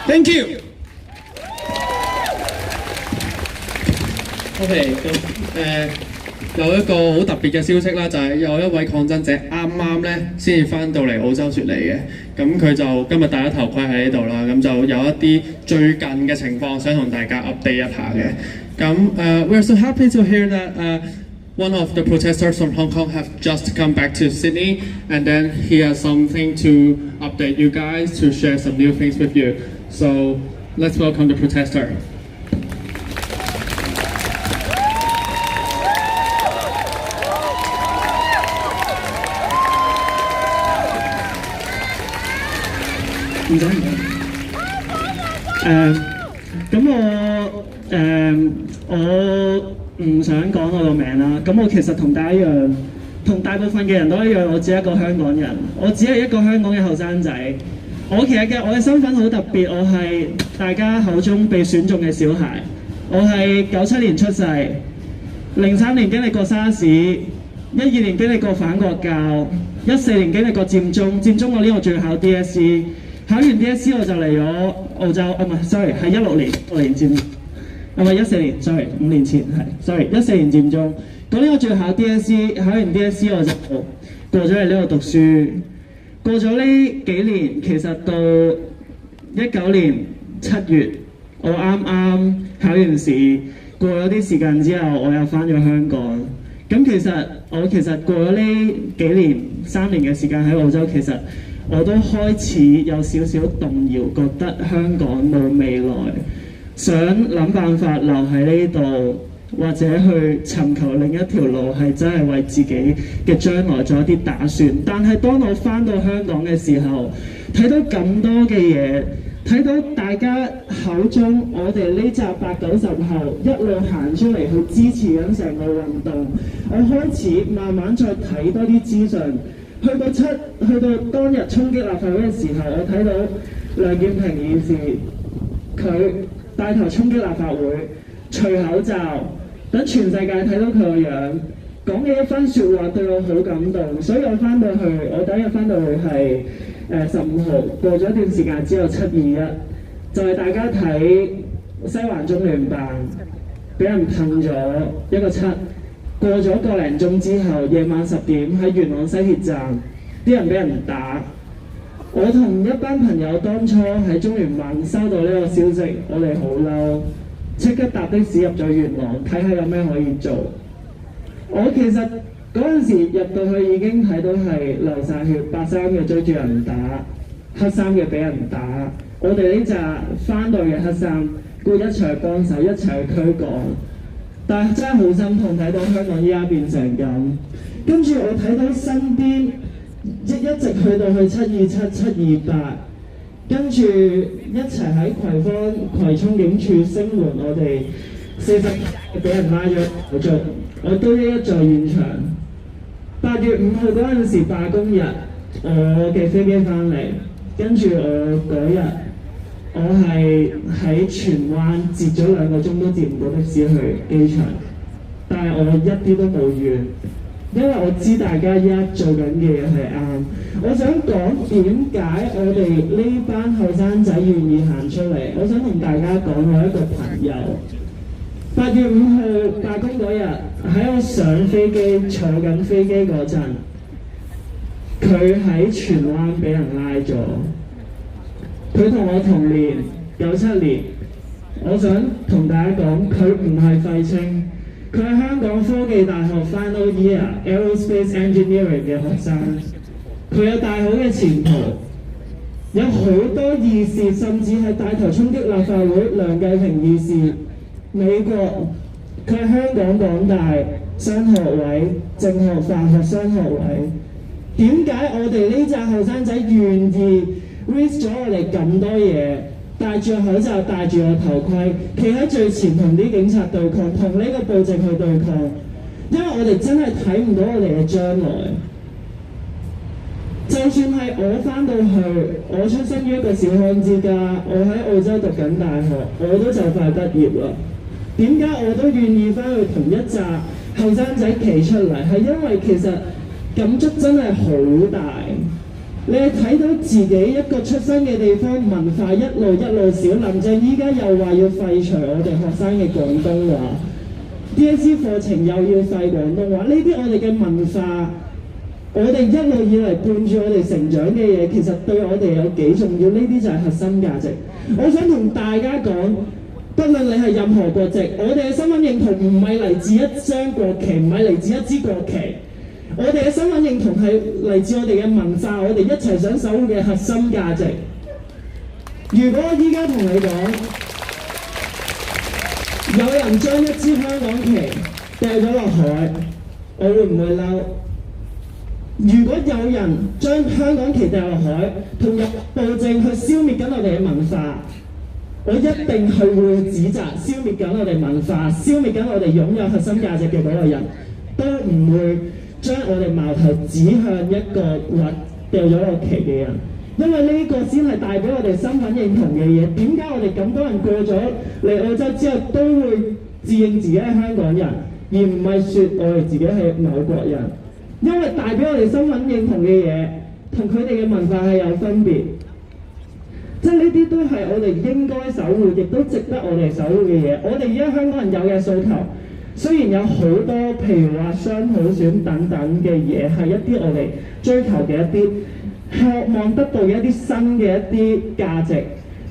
Thank you. OK， 咁有一個好特別嘅消息啦，就係有一位抗爭者啱啱咧先至翻到嚟澳洲雪梨嘅，咁佢就今日戴咗頭盔喺呢度啦，咁就有一啲最近嘅情況想同大家 update 一下嘅。咁we're so happy to hear that one of the protesters from Hong Kong have just come back to Sydney, and then he has something to update you guys, to share some new things with you. So let's welcome the protester. 唔使唔該。咁我唔想講我個名啦。咁我其實同大家一樣，同大部分嘅人都一樣，我只係一個香港人，我只係一個香港嘅後生仔。我嘅身份好特別，我係大家口中被選中嘅小孩。我係97年出世，03年經歷過沙士，12年經歷過反國教，14年經歷過佔中。佔中嗰年我仲要考 DSE。考完 DSE 我就嚟咗澳洲，唔係 ，sorry 係16年佔，唔係14年 ，sorry 5年前係 ，sorry 14年佔中。嗰年我仲要考 DSE， 考完 DSE 我就過咗嚟呢度讀書。過咗呢幾年，其實到19年7月，我啱啱考完試，過咗啲時間之後，我又翻咗香港。咁其實過咗呢幾年3年嘅時間喺澳洲，其實我都開始有少少動搖，覺得香港冇未來，想諗辦法留喺呢度，或者去尋求另一條路，係真係為自己嘅將來做一啲打算。但係當我翻到香港嘅時候，睇到咁多嘅嘢，睇到大家口中我哋呢集890後一路行出嚟去支持緊成個運動，我開始慢慢再睇多啲資訊。去到當日衝擊立法會嘅時候，我睇到梁健平議士佢帶頭衝擊立法會，除口罩，等全世界睇到佢個樣，講嘅一番説話對我好感動，所以我翻到去，我第一日翻到去係15號，過咗一段時間之後721，就係大家睇西環中聯辦俾人噴咗一個7。過咗個零鐘之後，夜晚10點喺元朗西鐵站，啲人俾人打。我同一班朋友當初喺中聯辦收到呢個消息，我哋好嬲，即刻搭的士入咗元朗，睇下有咩可以做。我其實嗰陣時入到去已經睇到係流晒血，白衫嘅追住人打，黑衫嘅俾人打。我哋呢紮翻到嘅黑衫，故一齊幫手，一齊去驅趕。但係真係好心痛，睇到香港依家變成咁。跟住我睇到身邊一直去到去727、728，跟住一齊喺葵涌警署聲援我哋40俾人拉咗，我都一一在現場。8月5號嗰陣時罷工日，我嘅飛機翻嚟，跟住我嗰日。我係喺荃灣截咗2個鐘都截唔到的士去機場，但係我一啲都冇怨，因為我知大家依家做緊嘅嘢係啱。我想講點解我哋呢班後生仔願意行出嚟。我想同大家講我一個朋友，8月5號罷工嗰日，喺我上飛機坐緊飛機嗰陣，佢喺荃灣俾人拉咗。佢同我同年97年，我想同大家講，佢唔係廢青，佢係香港科技大學 Final Year Aerospace Engineering 嘅學生，佢有大好嘅前途，有好多義士，甚至係帶頭衝擊立法會梁繼平義士，美國，佢係香港港大雙學位，政學法學雙學位。點解我哋呢紮後生仔願意 risk 咗我哋咁多嘢，戴住口罩、戴住個頭盔，企喺最前同啲警察對抗，同呢個暴政去對抗？因為我哋真係睇唔到我哋嘅將來。就算係我翻到去，我出身於一個小康之家，我喺澳洲讀緊大學，我都就快畢業啦。點解我都願意翻去同一紮後生仔企出嚟？係因為其實感觸真係好大。你係睇到自己一個出生嘅地方文化一路少，林鄭依家又話要廢除我哋學生嘅廣東話 ，DSE 課程又要廢廣東話，呢啲我哋嘅文化，我哋一路以嚟伴住我哋成長嘅嘢，其實對我哋有幾重要？呢啲就係核心價值。我想同大家講，不論你係任何國籍，我哋嘅身份認同唔係嚟自一張國旗，唔係嚟自一支國旗。我哋嘅身份認同係嚟自我哋嘅文化，我哋一齊想守護嘅核心價值。如果依家同你講，有人將一支香港旗掉咗落海，我會唔會嬲？如果有人將香港旗掉落海，同入暴政去消滅緊我哋嘅文化，我一定係會指責消滅緊我哋文化、消滅緊我哋擁有核心價值嘅嗰個人，都唔會將我哋矛頭指向一個或掉咗落旗嘅人，因為呢個先係帶俾我哋身份認同嘅嘢。點解我哋咁多人過咗嚟澳洲之後都會自認自己係香港人，而唔係説我哋自己係某國人？因為帶俾我哋身份認同嘅嘢，同佢哋嘅文化係有分別。即係呢啲都係我哋應該守護，亦都值得我哋守護嘅嘢。我哋而家香港人有嘅訴求，雖然有好多譬如話雙普選等等嘅嘢，係一啲我哋追求嘅一啲渴望得到嘅一啲新嘅一啲價值，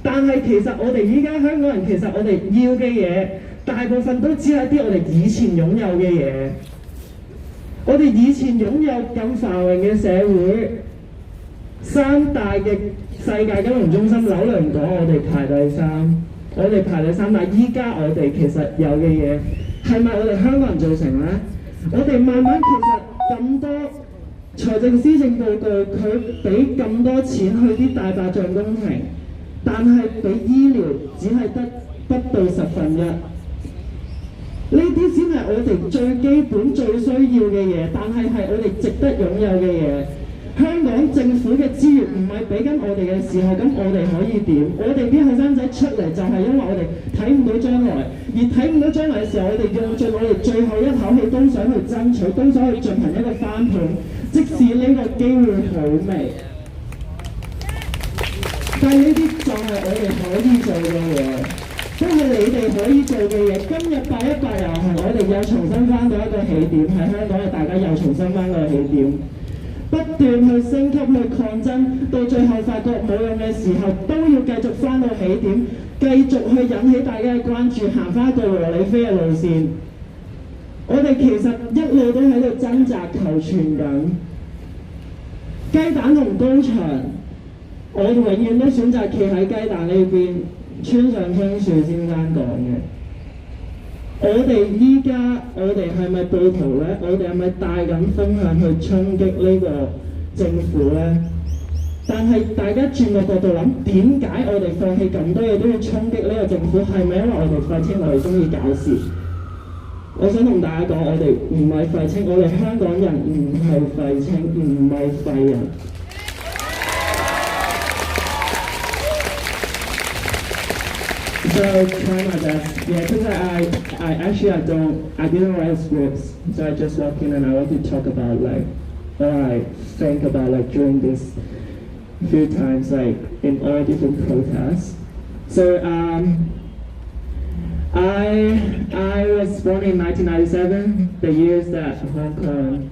但係其實我哋依家香港人其實我哋要嘅嘢，大部分都只係一啲我哋以前擁有嘅嘢。我哋以前擁有咁繁榮嘅社會，三大嘅世界金融中心，紐倫港我哋排第三，我哋排第三，但係依家我哋其實有嘅嘢係咪我哋香港人造成呢？我哋慢慢其實咁多財政施政報告，佢俾咁多錢去啲大白象工程，但係俾醫療只係得不到1/10。呢啲先係我哋最基本最需要嘅嘢，但係係我哋值得擁有嘅嘢。香港政府嘅資源唔係俾緊我哋嘅時候，咁我哋可以點？我哋啲後生仔出嚟就係因為我哋睇唔到將來，而睇唔到將來嘅時候，我哋用盡我哋最後一口氣都想去爭取，都想去進行一個翻盤，即使呢個機會好微，但係呢啲就係我哋可以做嘅嘢。都係你哋可以做嘅嘢。今日818遊行，我哋又重新翻到一個起點，喺香港嘅大家又重新翻個起點，不斷去升級去抗爭，到最後發覺冇用嘅時候，都要繼續翻到起點，繼續去引起大家嘅關注，行翻一個和理非嘅路線。我哋其實一路都喺度掙扎求存緊，雞蛋同高牆，我永遠都選擇企喺雞蛋呢邊。村上春樹先生講嘅，我哋依家我哋係咪暴徒呢？我哋係咪帶緊風向去衝擊呢個政府呢？但係大家轉個角度諗，點解我哋放棄咁多嘢都要衝擊呢個政府？係咪因為我哋廢青，我哋中意搞事？我想同大家講，我哋唔係廢青，我哋香港人唔係廢青，唔係廢人。So try my best. Yeah, because I actually I didn't write scripts, so I just walk in and I want to talk about like what I think about like during this few times like in all different protests. So I was born in 1997, the years that Hong Kong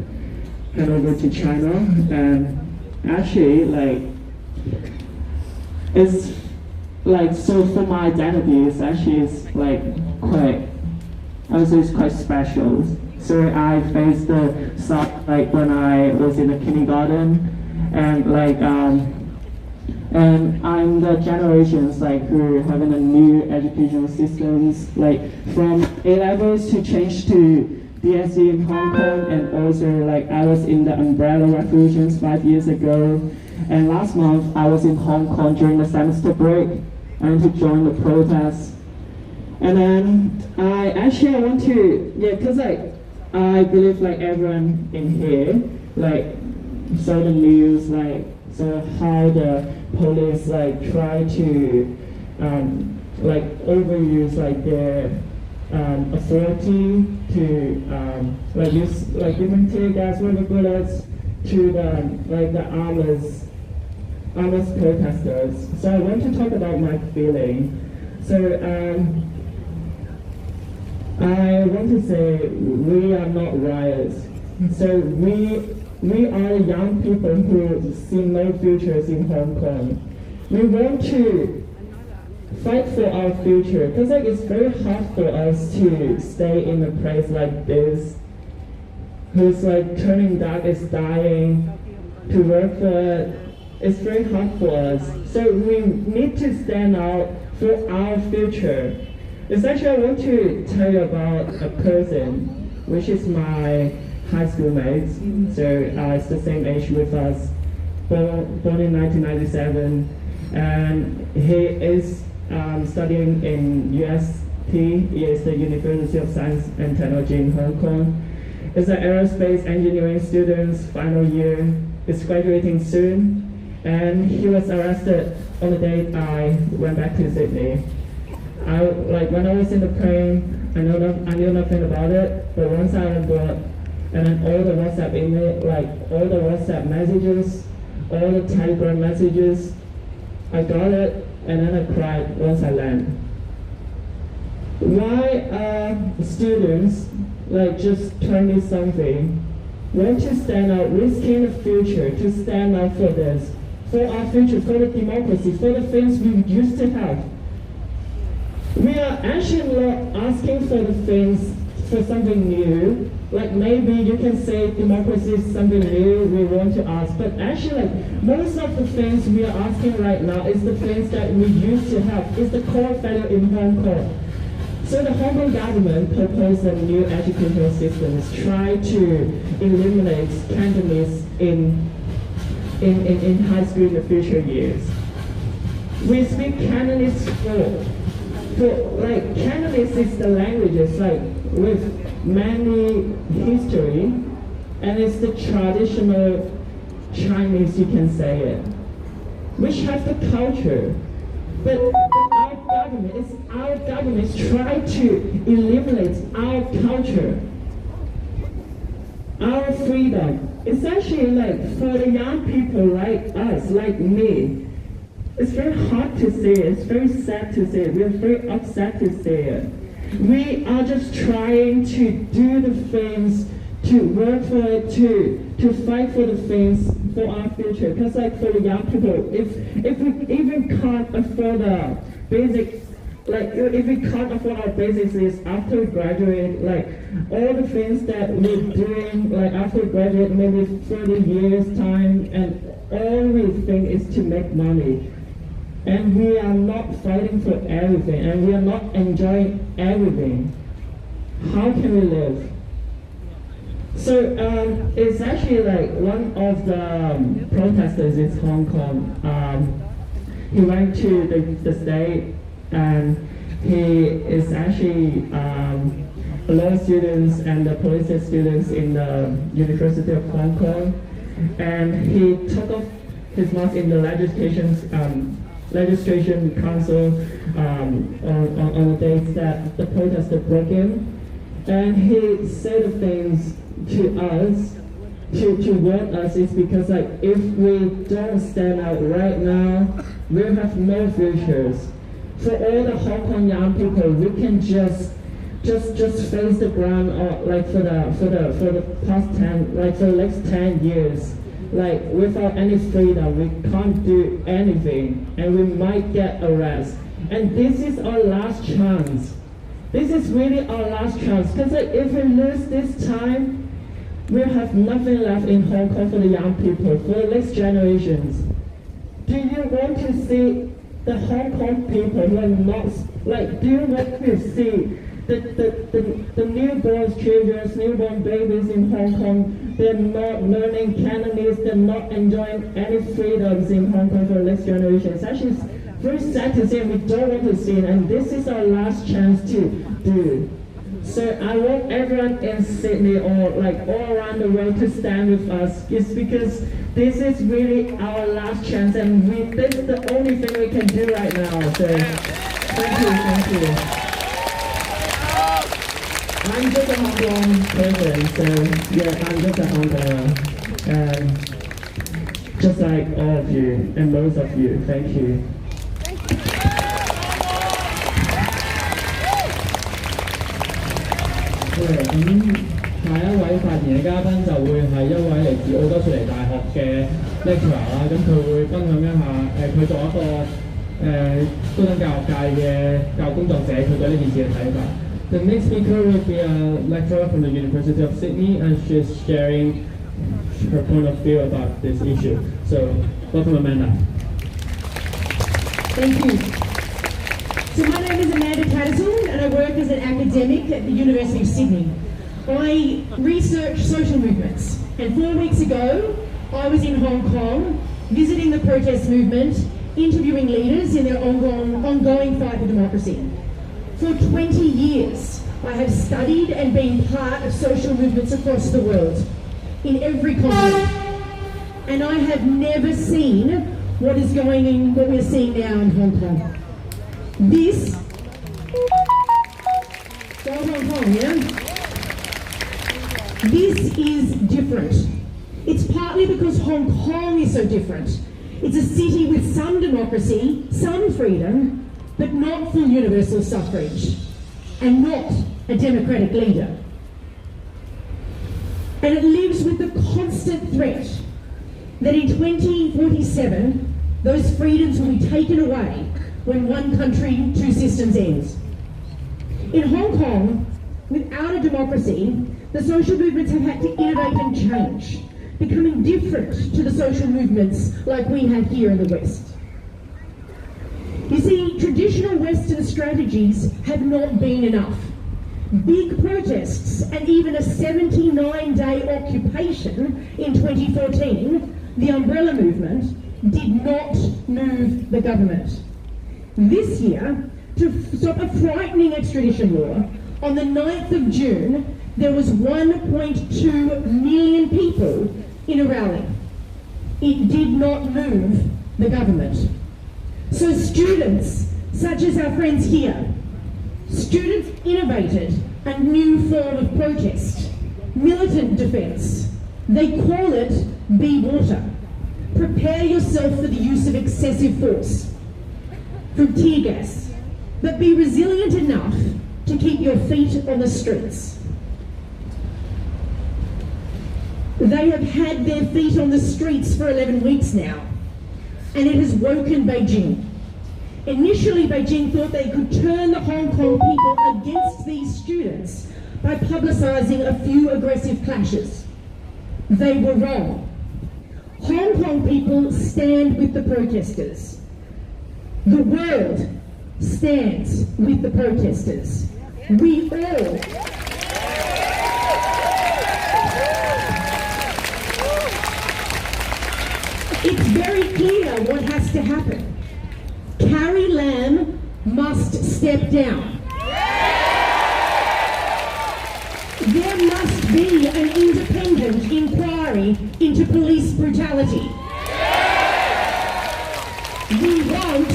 handed over to China, and actually like it's like, so for my identity, it's actually like quite, I would say it's quite special. So I faced the stuff like when I was in the kindergarten, and like and I'm the generations like who are having a new educational systems, like from A levels to change to BSc in Hong Kong, and also like I was in the umbrella revolutions 5 years ago, and last month I was in Hong Kong during the semester break and to join the protests. And then I want to, because like I believe like everyone in here like saw the news, like saw how the police like try to like overuse like their authority to like use like different tear gas, rubber bullets to the armless protesters. So I want to talk about my feeling. So I want to say we are not riots. So we are young people who see no futures in Hong Kong. We want to fight for our future, because like it's very hard for us to stay in a place like this, who's like turning dark is dying, to work for it. It's very hard for us. So we need to stand out for our future. Essentially, I want to tell you about a person, which is my high school mate. So it's the same age with us, born in 1997, and he is studying in UST. He is the University of Science and Technology in Hong Kong. He's an aerospace engineering student, final year. He's graduating soon, and he was arrested on the day I went back to Sydney. When I was in the plane, I knew nothing about it, but once I was on board, and then all the WhatsApp email, like all the WhatsApp messages, all the Telegram messages, I got it, and then I cried once I landed. Why are students, like just 20-something, want to stand out, risking the future, to stand out for this, for our future, for the democracy, for the things we used to have? We are actually not asking for the things, for something new. Like maybe you can say democracy is something new we want to ask, but actually like most of the things we are asking right now is the things that we used to have, is the core value in Hong Kong. So the Hong Kong government proposed a new educational system, try to eliminate Cantonese in high school in the future years. We speak Cantonese like Cantonese is the languages like with many history, and it's the traditional Chinese, you can say it, which has the culture. But our government is trying to eliminate our culture, our freedom. It's actually like for the young people like us, like me, it's very hard to say it. It's very sad to say it. We're very upset to say it. We are just trying to do the things, to work for it, to fight for the things for our future. Because like for the young people, if we even can't afford the basic, like if we can't afford our basics is after we graduate, like all the things that we're doing, like after we graduate, maybe 30 years time, and all we think is to make money. And we are not fighting for everything, and we are not enjoying everything. How can we live? So it's actually like one of the protesters in Hong Kong. He went to the state, and he is actually a law students and the police students in the University of Hong Kong, and he took off his mask in the legislation council on the dates that the protester broke in, and he said the things to us to warn us is because like if we don't stand out right now, we'll have no futures. For all the Hong Kong young people, we can just face the ground, or like for the past 10, like for the next 10 years, like without any freedom, we can't do anything, and we might get arrested. And this is our last chance. This is really our last chance, because like, if we lose this time, we'll have nothing left in Hong Kong for the young people, for the next generations. Do you want to see the Hong Kong people who are not, like, do you want to see the newborn children, newborn babies in Hong Kong, they're not learning Cantonese, they're not enjoying any freedoms in Hong Kong for the next generation. It's actually very sad to see, and we don't want to see it, and this is our last chance to do. So I want everyone in Sydney or like all around the world to stand with us. It's because this is really our last chance, and this is the only thing we can do right now. So thank you. I'm just a Hong Kong person, so yeah, I'm just a Hong Konger. And just like all of you and most of you, thank you. 咁下一位發言嘅嘉賓就會係一位嚟自澳洲雪梨大學嘅 lecturer 啦，咁佢會分享一下佢作為一個高等教育界嘅教育工作者，佢對呢件事嘅睇法。The next speaker will be a lecturer from the University of Sydney, and she's sharing her point of view about this issue. So, welcome, Amanda. Thank you. So my name is Amanda Tattersall, and I work as an academic at the University of Sydney. I research social movements, and 4 weeks ago I was in Hong Kong visiting the protest movement, interviewing leaders in their ongoing fight for democracy. For 20 years I have studied and been part of social movements across the world, in every continent, and I have never seen what we're seeing now in Hong Kong. This, go Hong Kong, yeah? This is different. It's partly because Hong Kong is so different. It's a city with some democracy, some freedom, but not full universal suffrage, and not a democratic leader. And it lives with the constant threat that in 2047, those freedoms will be taken away when one country, two systems ends. In Hong Kong, without a democracy, the social movements have had to innovate and change, becoming different to the social movements like we have here in the West. You see, traditional Western strategies have not been enough. Big protests and even a 79-day occupation in 2014, the umbrella movement, did not move the government. This year, to stop a frightening extradition law, on the 9th of June, there was 1.2 million people in a rally. It did not move the government. So students, such as our friends here, students innovated a new form of protest, militant defence. They call it Be Water. Prepare yourself for the use of excessive force, from tear gas, but be resilient enough to keep your feet on the streets. They have had their feet on the streets for 11 weeks now, and it has woken Beijing. Initially, Beijing thought they could turn the Hong Kong people against these students by publicising a few aggressive clashes. They were wrong. Hong Kong people stand with the protesters. The world stands with the protesters. We all. It's very clear what has to happen. Carrie Lam must step down. There must be an independent inquiry into police brutality. We want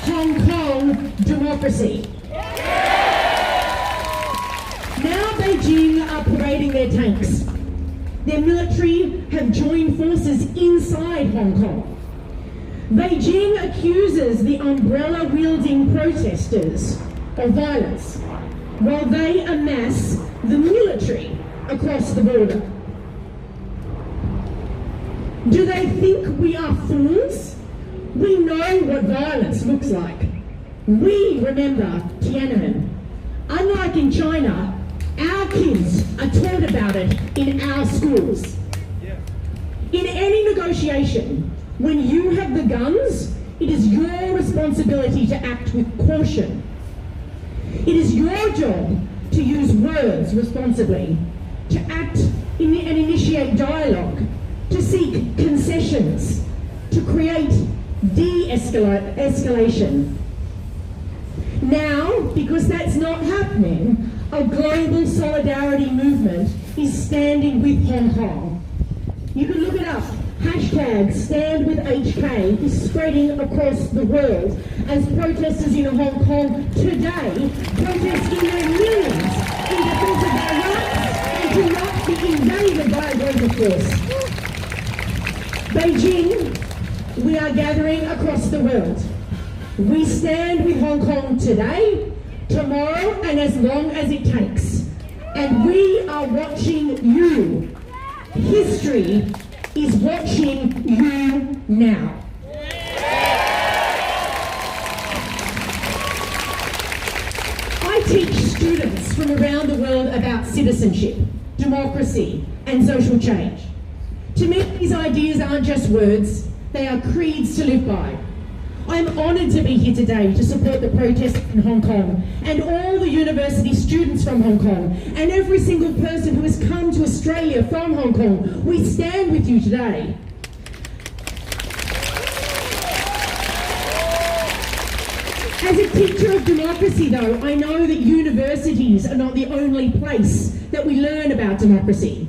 Hong Kong democracy. Now Beijing are parading their tanks. Their military have joined forces inside Hong Kong. Beijing accuses the umbrella-wielding protesters of violence, while they amass the military across the border. Do they think we are fools? We know what violence looks like. We remember Tiananmen. Unlike in China, our kids are taught about it in our schools. In any negotiation, when you have the guns, it is your responsibility to act with caution. It is your job to use words responsibly, to act and initiate dialogue, to seek concessions, to create de-escalation. Now, because that's not happening, a global solidarity movement is standing with Hong Kong. You can look it up. Hashtag Stand With HK is spreading across the world as protesters in Hong Kong today protest in their millions in defence of their rights and to not be invaded by a greater force. Beijing, we are gathering across the world. We stand with Hong Kong today, tomorrow, and as long as it takes. And we are watching you. History is watching you now. I teach students from around the world about citizenship, democracy, and social change. To me, these ideas aren't just words, they are creeds to live by. I'm honoured to be here today to support the protests in Hong Kong and all the university students from Hong Kong and every single person who has come to Australia from Hong Kong. We stand with you today. As a teacher of democracy though, I know that universities are not the only place that we learn about democracy.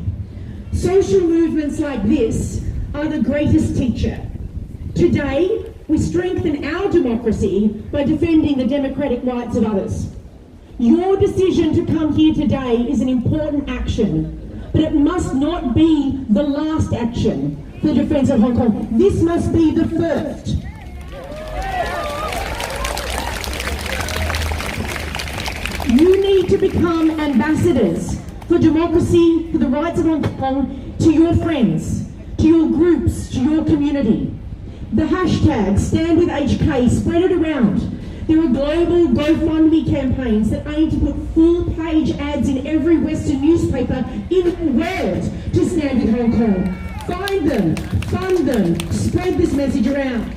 Social movements like this are the greatest teacher. Today, we strengthen our democracy by defending the democratic rights of others. Your decision to come here today is an important action, but it must not be the last action for the defence of Hong Kong. This must be the first. You need to become ambassadors for democracy, for the rights of Hong Kong, to your friends, to your groups, to your community. The hashtag Stand With HK, spread it around. There are global GoFundMe campaigns that aim to put full-page ads in every Western newspaper in the world to stand with Hong Kong. Find them, fund them, spread this message around.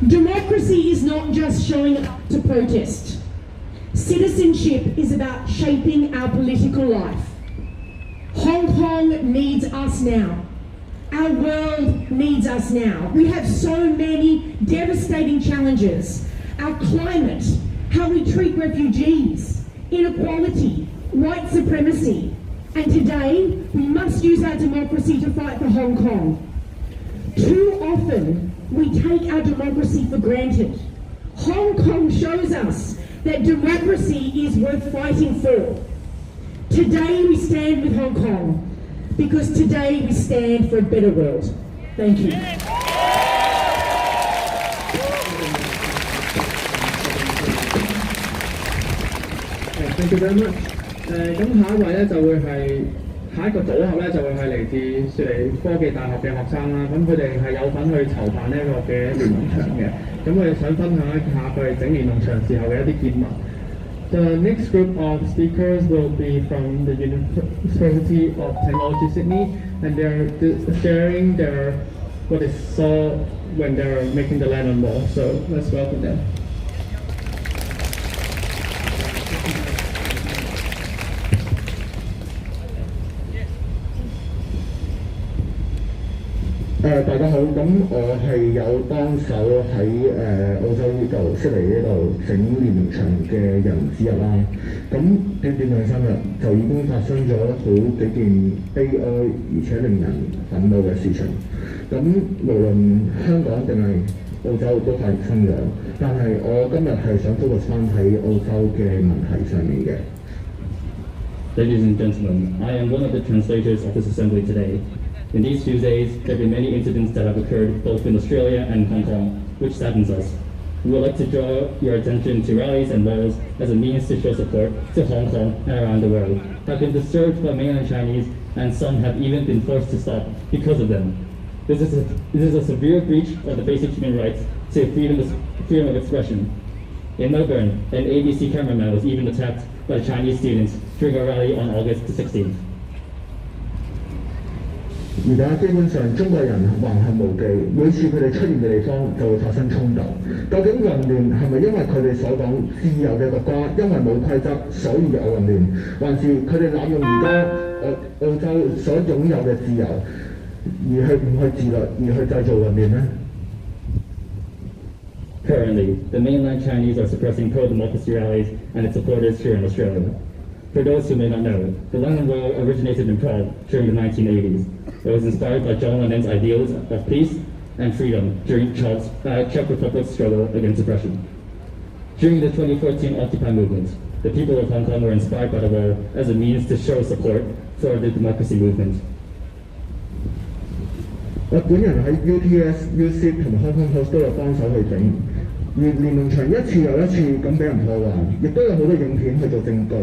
Democracy is not just showing up to protest. Citizenship is about shaping our political life. Hong Kong needs us now. Our world needs us now. We have so many devastating challenges. Our climate, how we treat refugees, inequality, white supremacy. And today, we must use our democracy to fight for Hong Kong. Too often, we take our democracy for granted. Hong Kong shows us that democracy is worth fighting for. Today, we stand with Hong Kong. Because today we stand for a better world. Thank you. Thank you very much. 咁下一位咧就會係下一個組合咧就會係嚟自雪梨科技大學嘅學生啦。咁佢哋係有份去籌辦呢一個嘅聯農場嘅。咁佢哋想分享一下佢哋整聯農場時候嘅一啲見聞。The next group of speakers will be from the University of Technology Sydney, and they're sharing what they saw when they were making the Lennon Wall. So let's welcome them. 大家好，咁我係有幫手喺澳洲呢度悉尼呢度整聯農場嘅人之一啦。咁短2-3日就已經發生咗好幾件悲哀而且令人憤怒嘅事情。咁無論香港定係澳洲都發生咗，但係我今日係想 focus 翻喺澳洲嘅問題上面嘅。Ladies and gentlemen, I am one of the translators of this assembly today. In these few days, there have been many incidents that have occurred both in Australia and Hong Kong, which saddens us. We would like to draw your attention to rallies and walls as a means to show support to Hong Kong and around the world, have been disturbed by mainland Chinese and some have even been forced to stop because of them. This is a severe breach of the basic human rights to freedom of expression. In Melbourne, an ABC cameraman was even attacked by Chinese students during a rally on August 16th. 而家基本上中國人橫行無忌，每次佢哋出現嘅地方就會發生衝突。究竟混亂係咪因為佢哋所講自由嘅國家因為冇規則所以有混亂，還是佢哋濫用而家澳洲所擁有嘅自由而唔去自律而去製造混亂呢？ Currently, the mainland Chinese are suppressing pro-democracy rallies and its supporters here in Australia. For those who may not know, the London Wall originated in Prague during the 1980s. It was inspired by John Lennon's ideals of peace and freedom during Czech Republic's struggle against oppression. During the 2014 Occupy movement, the people of Hong Kong were inspired by the wall as a means to show support for the democracy movement. 我本人喺 UTS、UC 同埋 Hong Kong House 都有幫手去整，而連儂牆一次又一次咁俾人破壞，亦都有好多影片去做證據。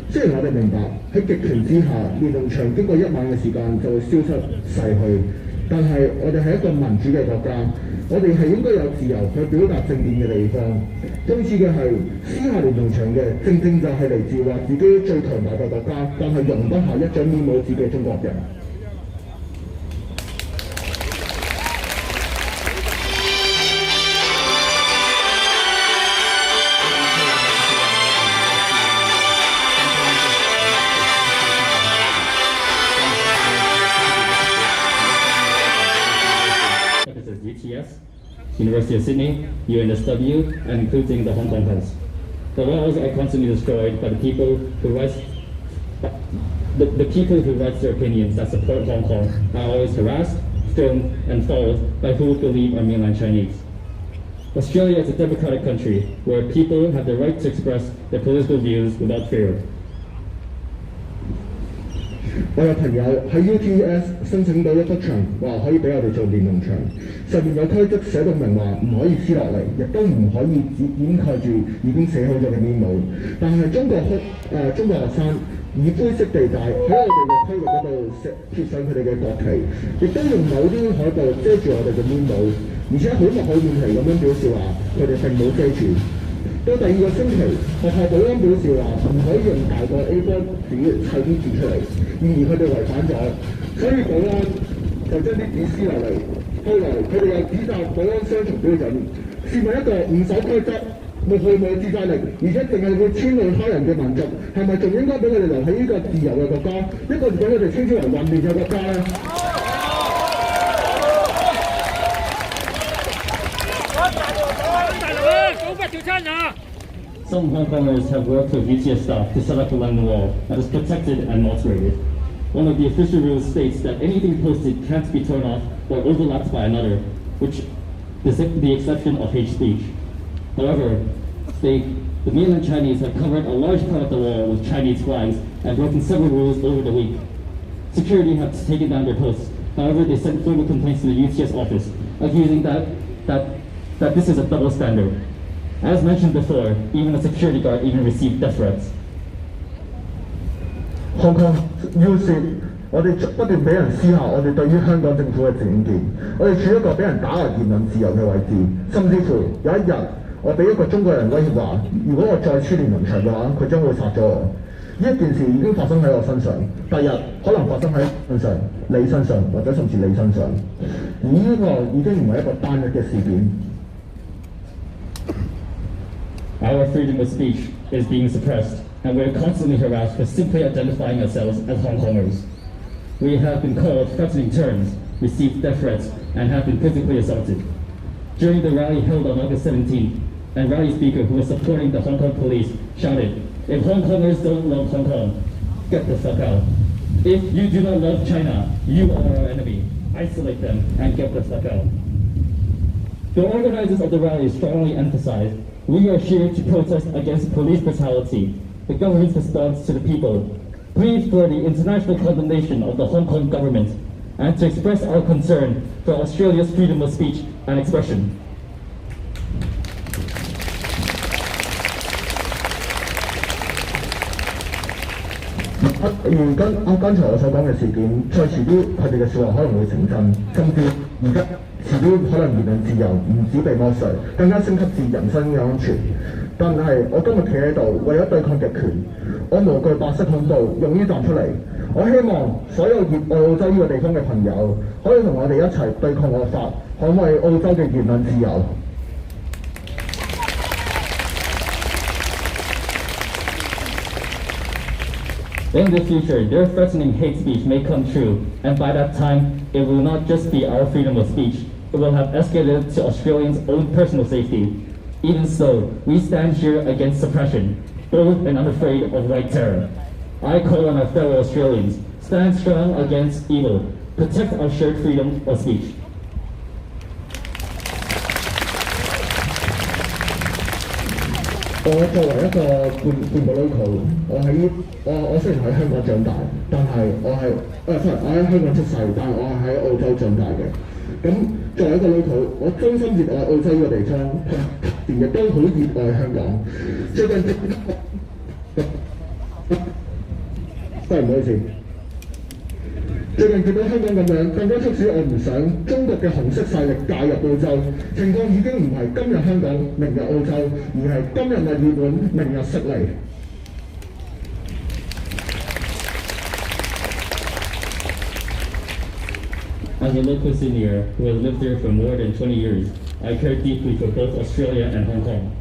雖然我哋明白喺極權之下，連儂牆經過一晚嘅時間就會消失逝去，但係我哋係一個民主嘅國家，我哋係應該有自由去表達政見嘅地方。今次嘅係撕下連儂牆嘅，正正就係嚟自話自己最強大嘅國家，但係容不下一張面冇字嘅中國人。University of Sydney, UNSW, and including the Hong Kong House. The walls are constantly destroyed by the people who write their opinions that support Hong Kong are always harassed, filmed, and followed by who believe are mainland Chinese. Australia is a democratic country where people have the right to express their political views without fear. 我有朋友喺 UTS 申請到一幅牆，話可以俾我哋做連儂牆，上面有規則寫到明話唔可以撕落嚟，亦都唔可以掩蓋住已經寫好咗嘅 memo。但係中國學生以灰色地帶喺我哋嘅區域嗰度貼上佢哋嘅國旗，亦都用某啲海報遮住我哋嘅 memo，而且好密好面皮咁樣表示話佢哋並冇遮住。到第二個星期，學校保安表示話唔可以用大個 A4 紙砌啲字出嚟，然而佢哋違反咗，所以保安就將啲紙撕落嚟。後來佢哋又指責保安雙重標準，試問一個唔守規則、冇自制力，而且淨係會遷怒他人嘅民族，係咪仲應該俾佢哋留喺呢個自由嘅國家，一個俾佢哋稱之為混亂嘅國家呢？ Some Hong Kongers have worked with UTS staff to set up the London Wall that is protected and moderated. One of the official rules states that anything posted can't be torn off or overlapped by another, which is the exception of hate speech. However, the mainland Chinese have covered a large part of the wall with Chinese flags and broken several rules over the week. Security have taken down their posts. However, they sent formal complaints to the UTS office, accusing that this is a double standard. As mentioned before, even a security guard even received death threats. Hong Kong UC， 我哋不斷俾人撕下我哋對於香港政府嘅政見，我哋處於一個俾人打壓言論自由嘅位置，甚至乎有一日我俾一個中國人威脅話，如果我再黐連儂牆嘅話，佢將會殺咗我。呢一件事已經發生喺我身上，第日可能發生喺身上、你身上，或者甚至你身上，而呢個已經唔係一個單一嘅事件。 Our freedom of speech is being suppressed, and we are constantly harassed for simply identifying ourselves as Hong Kongers. We have been called threatening terms, received death threats, and have been physically assaulted. During the rally held on August 17th, a rally speaker who was supporting the Hong Kong police shouted, "If Hong Kongers don't love Hong Kong, get the fuck out. If you do not love China, you are our enemy. Isolate them and get the fuck out." The organizers of the rally strongly emphasized, "We are here to protest against police brutality, the government's response to the people, plead for the international condemnation of the Hong Kong government, and to express our concern for Australia's freedom of speech and expression." 喺剛才我所講嘅事件，再遲啲佢哋嘅説話可能會成真，甚至而家遲啲可能言論自由唔止被剝削，更加升級至人身嘅安全。但係我今日企喺度，為咗對抗極權，我無懼白色恐怖，勇於站出嚟。我希望所有熱愛澳洲呢個地方嘅朋友，可以同我哋一齊對抗惡法，捍衛澳洲嘅言論自由。In the future, their threatening hate speech may come true, and by that time, it will not just be our freedom of speech, it will have escalated to Australians' own personal safety. Even so, we stand here against suppression, bold and unafraid of white terror. I call on our fellow Australians, stand strong against evil, protect our shared freedom of speech. 我作為一個半個 local，我雖然喺香港長大，但係我喺香港出世，但係我係喺澳洲長大嘅。咁作為一個 local，我真心熱愛澳洲呢個地方，同亦都好熱愛香港。最近唔好意思。最近見到香港咁樣，更加促使我唔想中國嘅紅色勢力介入澳洲。情況已經唔係今日香港，明日澳洲，而係今日墨爾本，明日悉尼。As a local senior who has lived here for more than 20 years, I care deeply for both Australia and Hong Kong.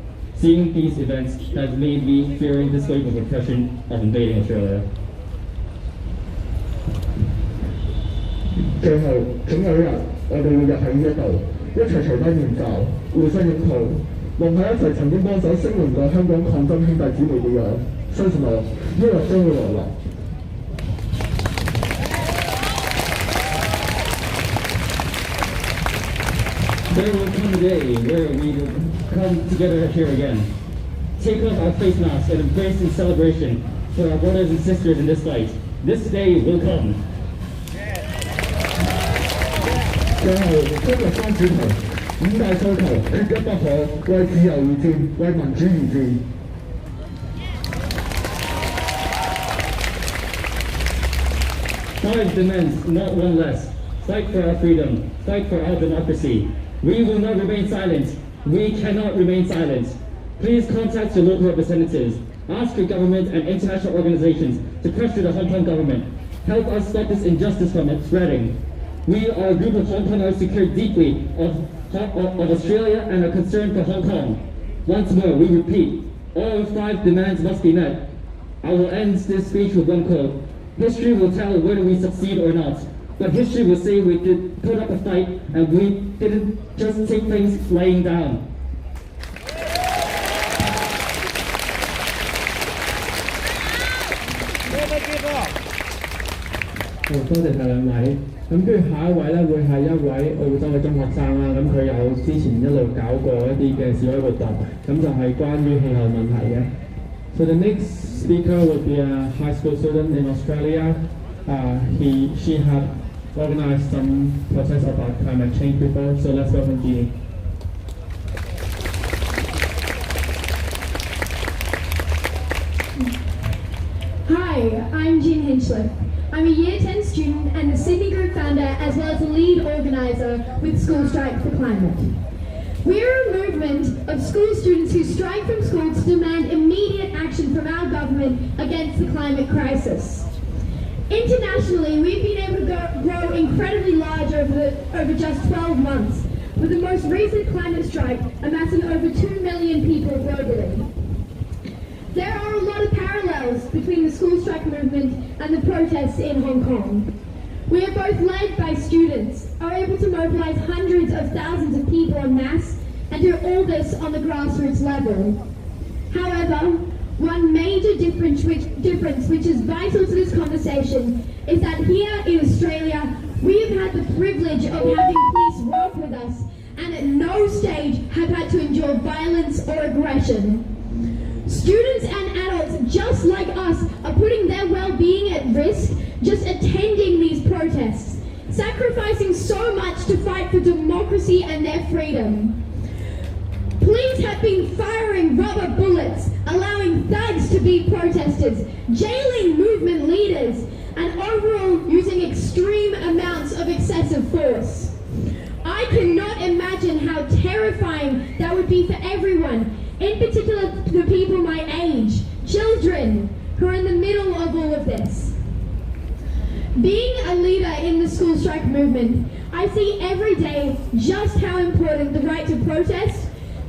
Seeing these events has made me fearing this wave of oppression of invading Australia. 最後，總有一日，我哋會入喺呢一度，一齊除低面罩，互相擁抱，望下一齊曾經幫手聲援過香港抗爭兄弟姊妹嘅樣。相信我，呢日將會來臨。There will come a day where we will come together here again. Take off our face masks and embrace in celebration for our brothers and sisters in this fight. This day will come. 最後，今日三主題，五大訴求，缺一不可，為自由而戰，為民主而戰。5 demands, not one less. Fight for our freedom. Fight for our democracy. We will not remain silent. We cannot remain silent. Please contact your local representatives. Ask your government and international organizations to pressure the Hong Kong government. Help us stop this injustice from spreading. We are a group of Hong Kongers who care deeply of Australia and are concerned for Hong Kong. Once more, we repeat, all 5 demands must be met. I will end this speech with one quote. History will tell whether we succeed or not, but history will say we did put up a fight and we didn't just take things laying down. 多謝晒兩位。咁跟住下一位咧，會係一位澳洲嘅中學生啦。咁佢有之前一路搞過一啲嘅示威活動，咁就係關於氣候問題嘅。So the next speaker will be a high school student in Australia. She had organized some protests about climate change before. So let's welcome Jeannie. Hi, I'm Jean Hinchliffe. I'm a Year 10 student and the Sydney Group founder as well as the lead organiser with School Strike for Climate. We are a movement of school students who strike from school to demand immediate action from our government against the climate crisis. Internationally, we've been able to grow incredibly large over just 12 months, with the most recent climate strike amassing over 2 million people globally. There are a lot of parallels between the school strike movement and the protests in Hong Kong. We are both led by students, are able to mobilise hundreds of thousands of people en masse, and do all this on the grassroots level. However, one major difference which is vital to this conversation is that here in Australia, we have had the privilege of having police work with us and at no stage have had to endure violence or aggression. Students and adults just like us are putting their well-being at risk just attending these protests, sacrificing so much to fight for democracy and their freedom. Police Police have been firing rubber bullets, allowing thugs to beat protesters, jailing movement leaders, and overall using extreme amounts of excessive force. I cannot imagine how terrifying that would be for everyone, in particular the people my age, children, who are in the middle of all of this. Being a leader in the school strike movement, I see every day just how important the right to protest,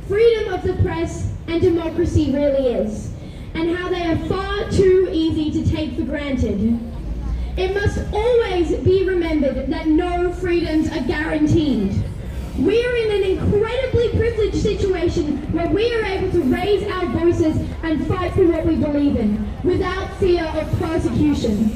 freedom of the press, and democracy really is, and how they are far too easy to take for granted. It must always be remembered that no freedoms are guaranteed. We are in an incredibly privileged situation where we are able to raise our voices and fight for what we believe in, without fear of persecution.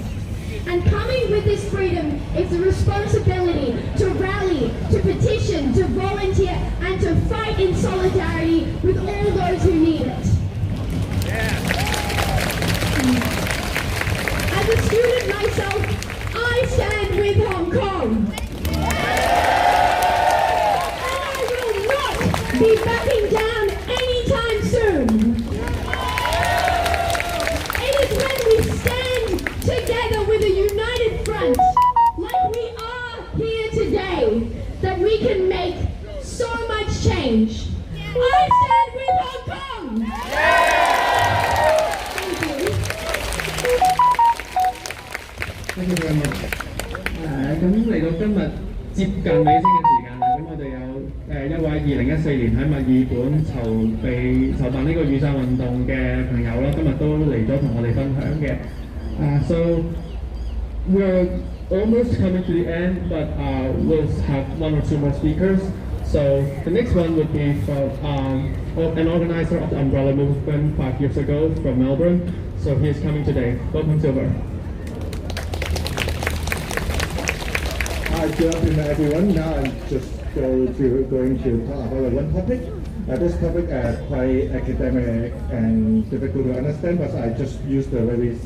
And coming with this freedom is the responsibility to rally, to petition, to volunteer, and to fight in solidarity with all those who need it. As a student myself, I stand with Hong Kong. And I will not be backing down anytime soon. It is when we stand together with a united front, like we are here today, that we can make so much change. I stand with Hong Kong! Thank you very much. 咁嚟到今日接近尾聲嘅時間啦，咁我哋有一位2014年喺墨爾本籌辦呢個雨傘運動嘅朋友啦，今日都嚟咗同我哋分享嘅。So we're almost coming to the end, but we'll have one or two more speakers. So the next one would be from an organizer of the Umbrella Movement 5 years ago from Melbourne. So he is coming today. Welcome, Silver. Hi, good afternoon, everyone. Now I'm just going to talk about one topic. This topic is quite academic and difficult to understand, but I just use the very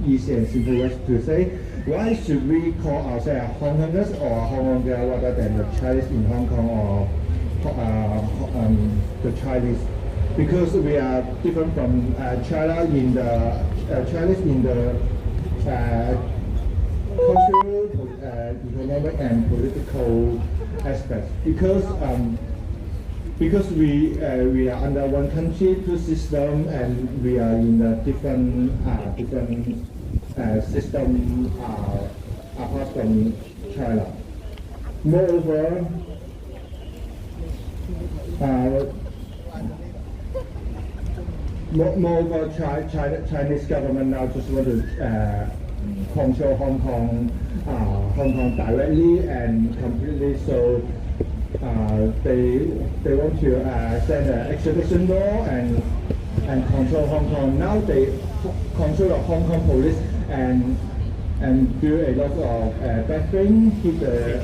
easy and simple words to say. Why should we call ourselves Hong Kongers or Hong Kong girl rather than the Chinese in Hong Kong or the Chinese? Because we are different from China in the Chinese in the cultural, economic and political aspects. Because we are under one country, two systems, and we are in a different system apart from China. Moreover, Chinese government now just want to control Hong Kong directly and completely. So they want to send an extradition law and control Hong Kong. Now they control the Hong Kong police and do a lot of bad things, hit the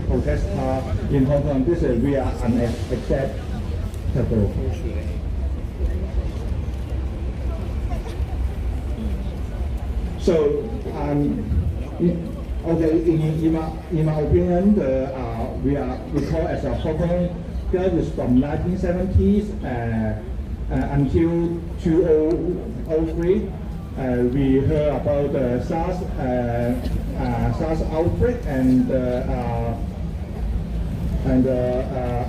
protester in Hong Kong. This is we are unacceptable. So, okay, in my opinion, we call as a Hong Kong girl is from 1970s until 2003. We heard about the SARS outbreak and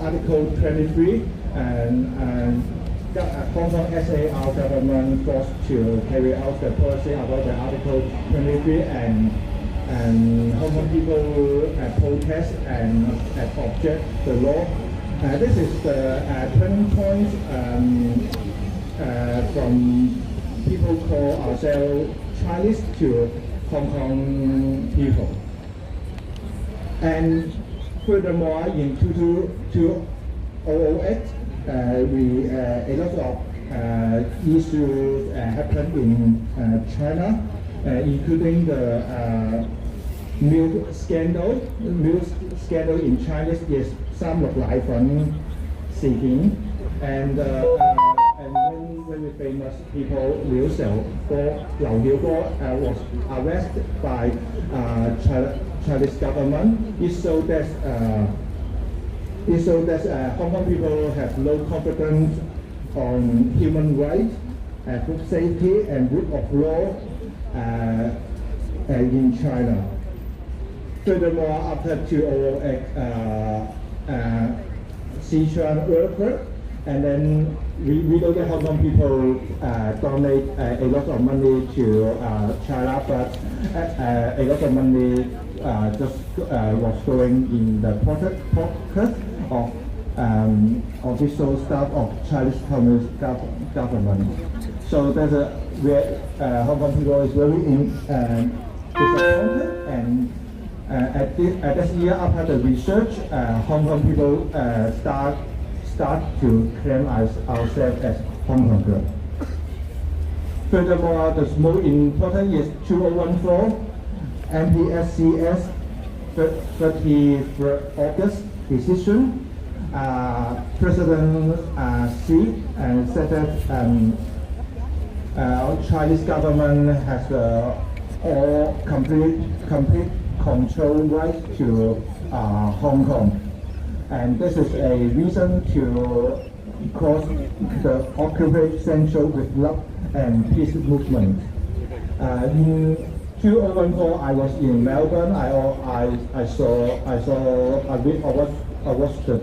Article 23 and Hong Kong SAR government forced to carry out the policy about the Article 23 and Hong Kong people protest and object the law. This is the turning point from people call ourselves Chinese to Hong Kong people. And furthermore, in 2008, a lot of issues happened in China, including the milk scandal. Milk scandal in Chinese is 三鹿奶粉事件, and very famous people Liu Xiaobo was arrested by Chinese government. It showed that It shows that Hong Kong people have low confidence on human rights, food safety, and rule of law in China. Furthermore, after 2008 Sichuan earthquake, and then we know that Hong Kong people donate a lot of money to China, but a lot of money just was going in the pocket of official staff of Chinese Communist government. So there's Hong Kong people is very disappointed, and at this year after the research, Hong Kong people start to claim ourselves as Hong Kongers. Furthermore, the most important is 2014 MPSCS 30th August decision. President Xi said that Chinese government has all complete control right to Hong Kong, and this is a reason to cross the occupied central with love and peace movement. In 2014, I was in Melbourne. I watched the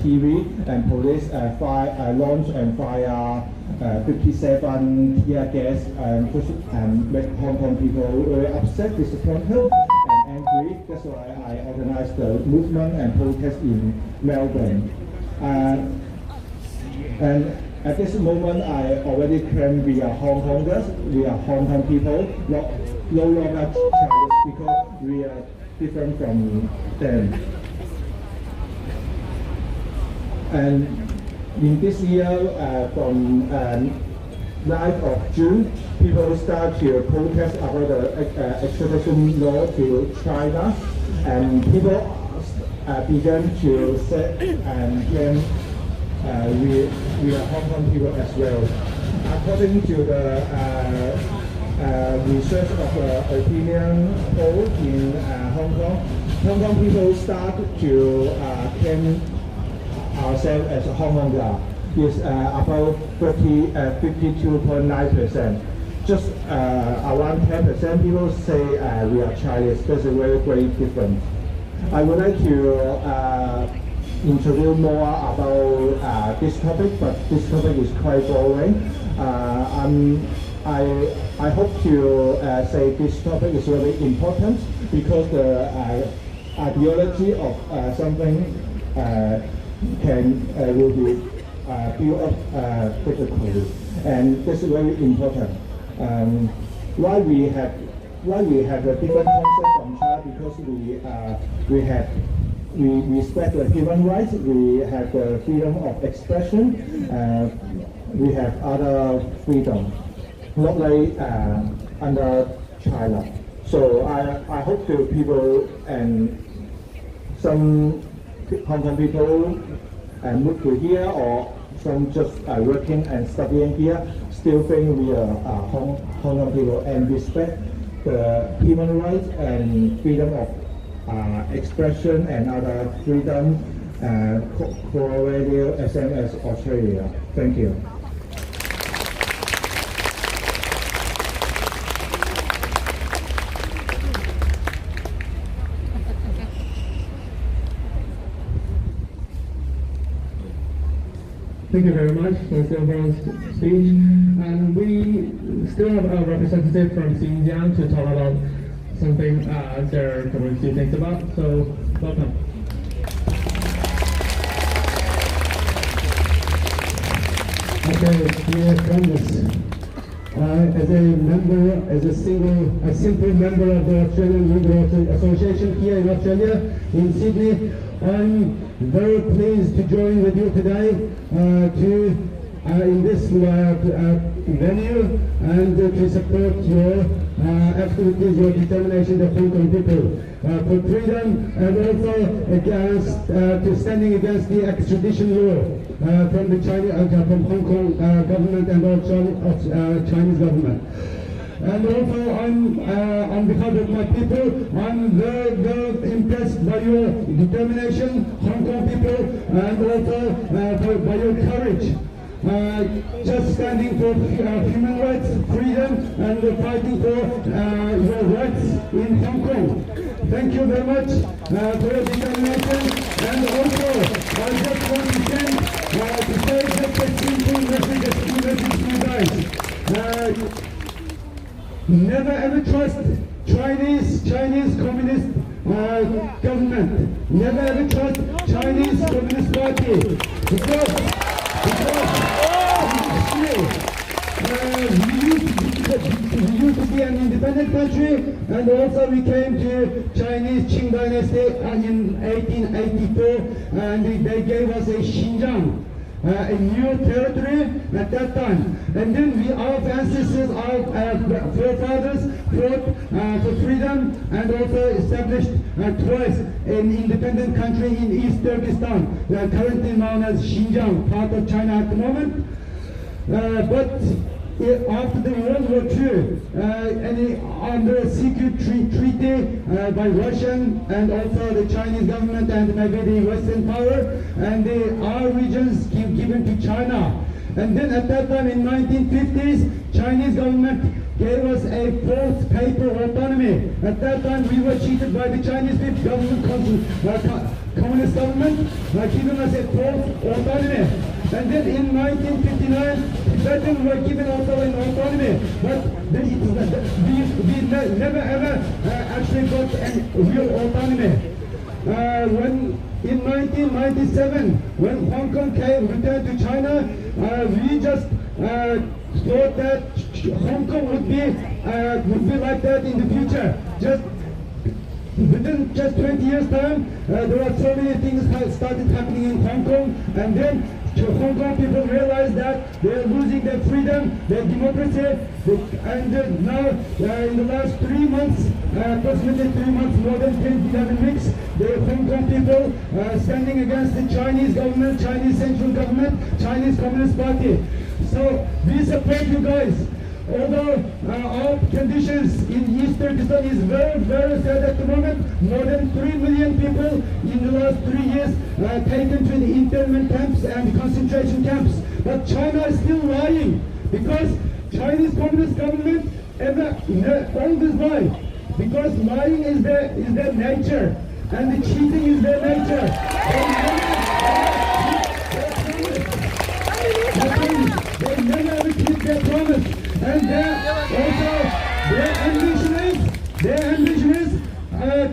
TV, and police launch and fire 57 tear gas and make Hong Kong people very upset, disappointed, and angry. That's why I organized the movement and protest in Melbourne. And at this moment, I already claim we are Hong Kongers, we are Hong Kong people, no longer Chinese, because we are different from them. And in this year, from 9th of June, people start to protest about the extradition law to China, and people began to say and claim we are Hong Kong people as well. According to the research of opinion poll in Hong Kong people start to claim ourselves as Hong Kongers is about 52.9%. Just around 10% people say we are Chinese. That's a very great difference. I would like to introduce more about this topic, but this topic is quite boring. I hope to say this topic is really important because the ideology of something will be built up difficultly, and this is very important. Why we have a different concept from China? Because we respect the human rights, we have the freedom of expression, we have other freedom, not like under China. So I hope the people and some Hong Kong people move to here, or some just working and studying here, still think we are Hong Kong people and respect the human rights and freedom of expression and other freedom, Core Radio, SMS Australia. Thank you. Thank you very much for everyone's speech. And we still have a representative from Xinjiang to talk about something their community thinks about. So, welcome. Okay, dear friends, as a simple member of the Australian Legal Association here in Australia, in Sydney, I'm very pleased to join with you today in this venue and to support your activities, your determination of Hong Kong people for freedom, and also against standing against the extradition law from the from Hong Kong government and also Chinese government. And also, on behalf of my people, I'm very, very impressed by your determination. Hong Kong people and also by your courage. Just standing for human rights, freedom, and fighting for your rights in Hong Kong. Thank you very much for your determination. And also, I just want to say just a simple message to you guys. Never ever trust Chinese communist government. Never ever trust Chinese Communist Party because we used to be an independent country, and also we came to Chinese Qing dynasty in 1884, and they gave us a Xinjiang, a new territory at that time. And then our ancestors, our forefathers fought for freedom and also established twice an independent country in East Turkestan, currently known as Xinjiang, part of China at the moment. But after the World War II, under a secret treaty by Russian and also the Chinese government and maybe the Western power, and our regions given to China. And then at that time in 1950s, Chinese government gave us a false paper autonomy. At that time we were cheated by the Chinese government, communist government, giving us a false autonomy. And then in 1959, Tibetans were given also an autonomy, but we never ever actually got a real autonomy. When in 1997, when Hong Kong returned to China, we just thought that Hong Kong would be like that in the future. Just within just 20 years' time, there are so many things started happening in Hong Kong, and then Hong Kong people realized that they are losing their freedom, their democracy, and now in the last 3 months, approximately 3 months, more than 11 weeks, the Hong Kong people standing against the Chinese government, Chinese central government, Chinese Communist Party. So we support you guys. Although our conditions in East Turkestan is very, very sad at the moment. More than 3 million people in the last 3 years taken to the internment camps and concentration camps. But China is still lying because Chinese Communist government always lie. Because lying is their nature, and the cheating is their nature. They never ever keep their promise. And their ambition is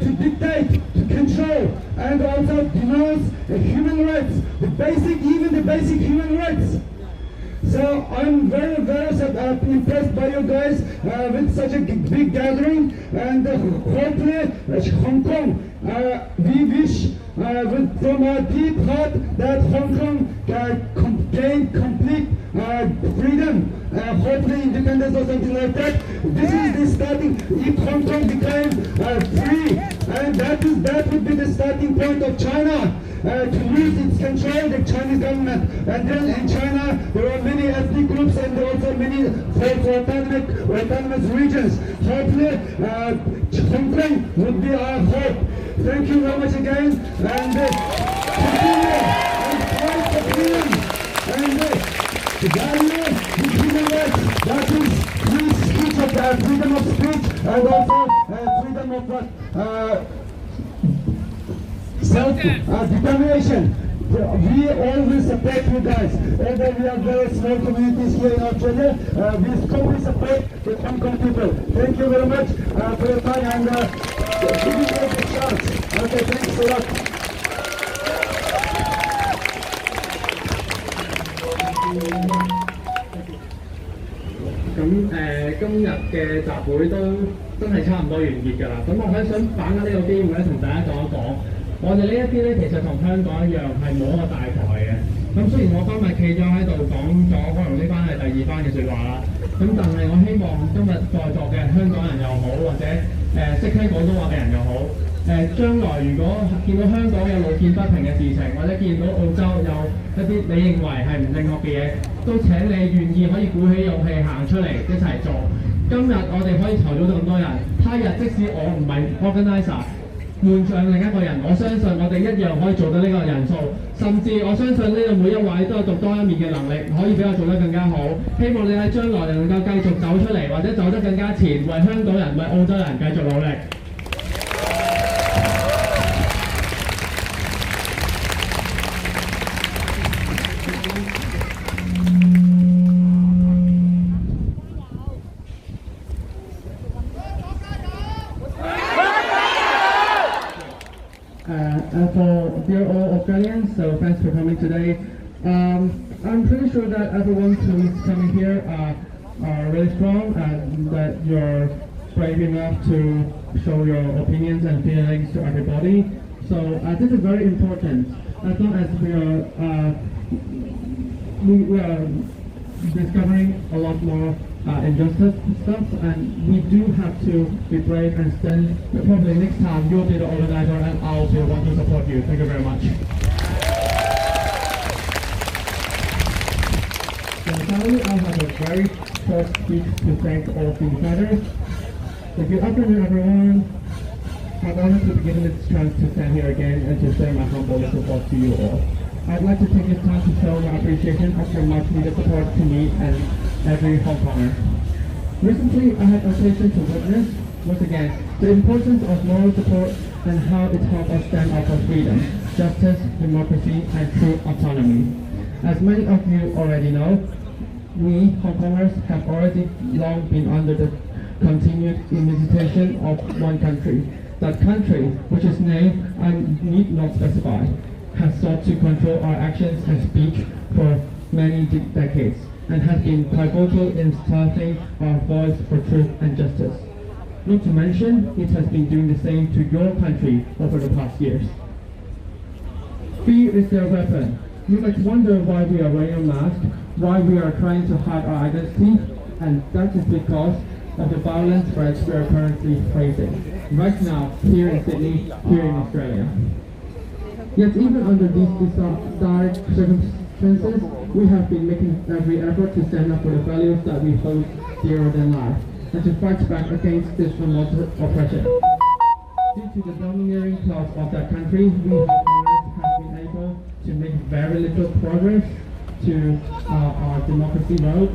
to dictate, to control, and also denounce human rights, even the basic human rights. So I'm very, very impressed by you guys with such a big gathering, and hopefully Hong Kong, we wish from our deep heart that Hong Kong gain complete freedom, hopefully independence or something like that. This is the starting. If Hong Kong became free, and that would be the starting point of China to lose its control, the Chinese government. And then in China, there are many ethnic groups and also many autonomous regions. Hopefully, Hong Kong would be our hope. Thank you very much again, and continue and fight for freedom and value the human rights. That is free speech, freedom of speech, and also freedom of self-determination. We always support you guys. Although we are very small communities here in Australia, we strongly support the Hong Kong people. Thank you very much for your time and giving us a chance. Okay, thanks a lot. 咁今日嘅集會都真係差唔多完結㗎啦。咁我想把握呢個機會咧，同大家講一講，我哋呢一啲咧其實同香港一樣係冇一個大台嘅。咁雖然我今日企咗喺度講咗，可能呢班係第二班嘅説話啦。咁但係我希望今日在座嘅香港人又好，或者識聽廣東話嘅人又好，將來如果見到香港有路見不平嘅事情，或者見到澳洲有一啲你認為係唔正確嘅嘢，都請你願意可以鼓起勇氣行出嚟一齊做。今日我哋可以籌到咁多人，他日即使我唔係 organizer，換上另一個人，我相信我哋一樣可以做到呢個人數，甚至我相信呢度每一位都有獨當一面嘅能力，可以比我做得更加好。希望你喺將來能夠繼續走出嚟，或者走得更加前，為香港人、為澳洲人繼續努力。For dear all Australians, so thanks for coming today. I'm pretty sure that everyone who is coming here are really strong and that you're brave enough to show your opinions and feelings to everybody. So this is very important. As long as we are discovering a lot more injustice stuff, and we do have to be brave and stand. Probably next time you'll be the organizer and I'll be the one to support you. Thank you very much. So finally, I'll have a very short speech to thank all the fighters. So good afternoon, everyone. I'm honored to be given this chance to stand here again and to share my humble support to you all. I'd like to take this time to show my appreciation of your much needed support to me and every Hong Konger. Recently, I had occasion to witness, once again, the importance of moral support and how it helps us stand up for freedom, justice, democracy, and true autonomy. As many of you already know, we Hong Kongers have already long been under the continued imitation of one country. That country, which is named and need not specify, has sought to control our actions and speech for many decades, and has been pivotal in starting our voice for truth and justice. Not to mention, it has been doing the same to your country over the past years. Fear is their weapon. You might wonder why we are wearing a mask, why we are trying to hide our identity, and that is because of the violent threats we are currently facing, right now, here in Sydney, here in Australia. Yet even under these dire circumstances, we have been making every effort to stand up for the values that we hold dearer than life, and to fight back against this remote oppression. Due to the domineering class of that country, we have been able to make very little progress to our democracy road.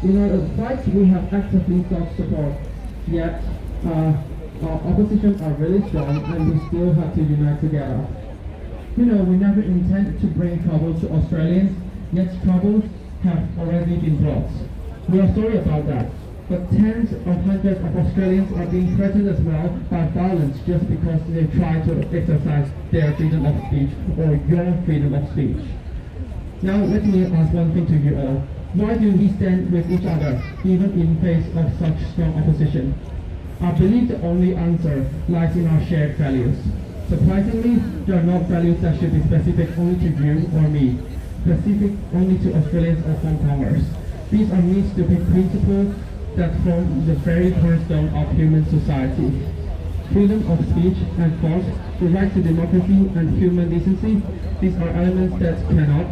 In our fight, we have actively sought support, yet our opposition are really strong and we still have to unite together. You know, we never intend to bring trouble to Australians, yet troubles have already been brought. We are sorry about that, but tens of hundreds of Australians are being threatened as well by violence just because they try to exercise their freedom of speech or your freedom of speech. Now let me ask one thing to you all. Why do we stand with each other, even in face of such strong opposition? I believe the only answer lies in our shared values. Surprisingly, there are not values that should be specific only to you or me, specific only to Australians or Hong Kongers. These are needs to be principles that form the very cornerstone of human society. Freedom of speech and thought, the right to democracy and human decency, these are elements that cannot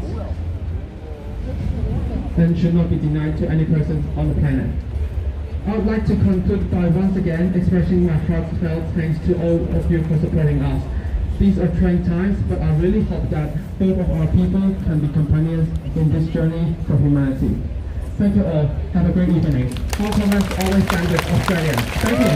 and should not be denied to any person on the planet. I would like to conclude by once again expressing my heartfelt thanks to all of you for supporting us. These are trying times, but I really hope that both of our people can be companions in this journey for humanity. Thank you all. Have a great evening. Hong Kongers always stand with Australia. Thank you.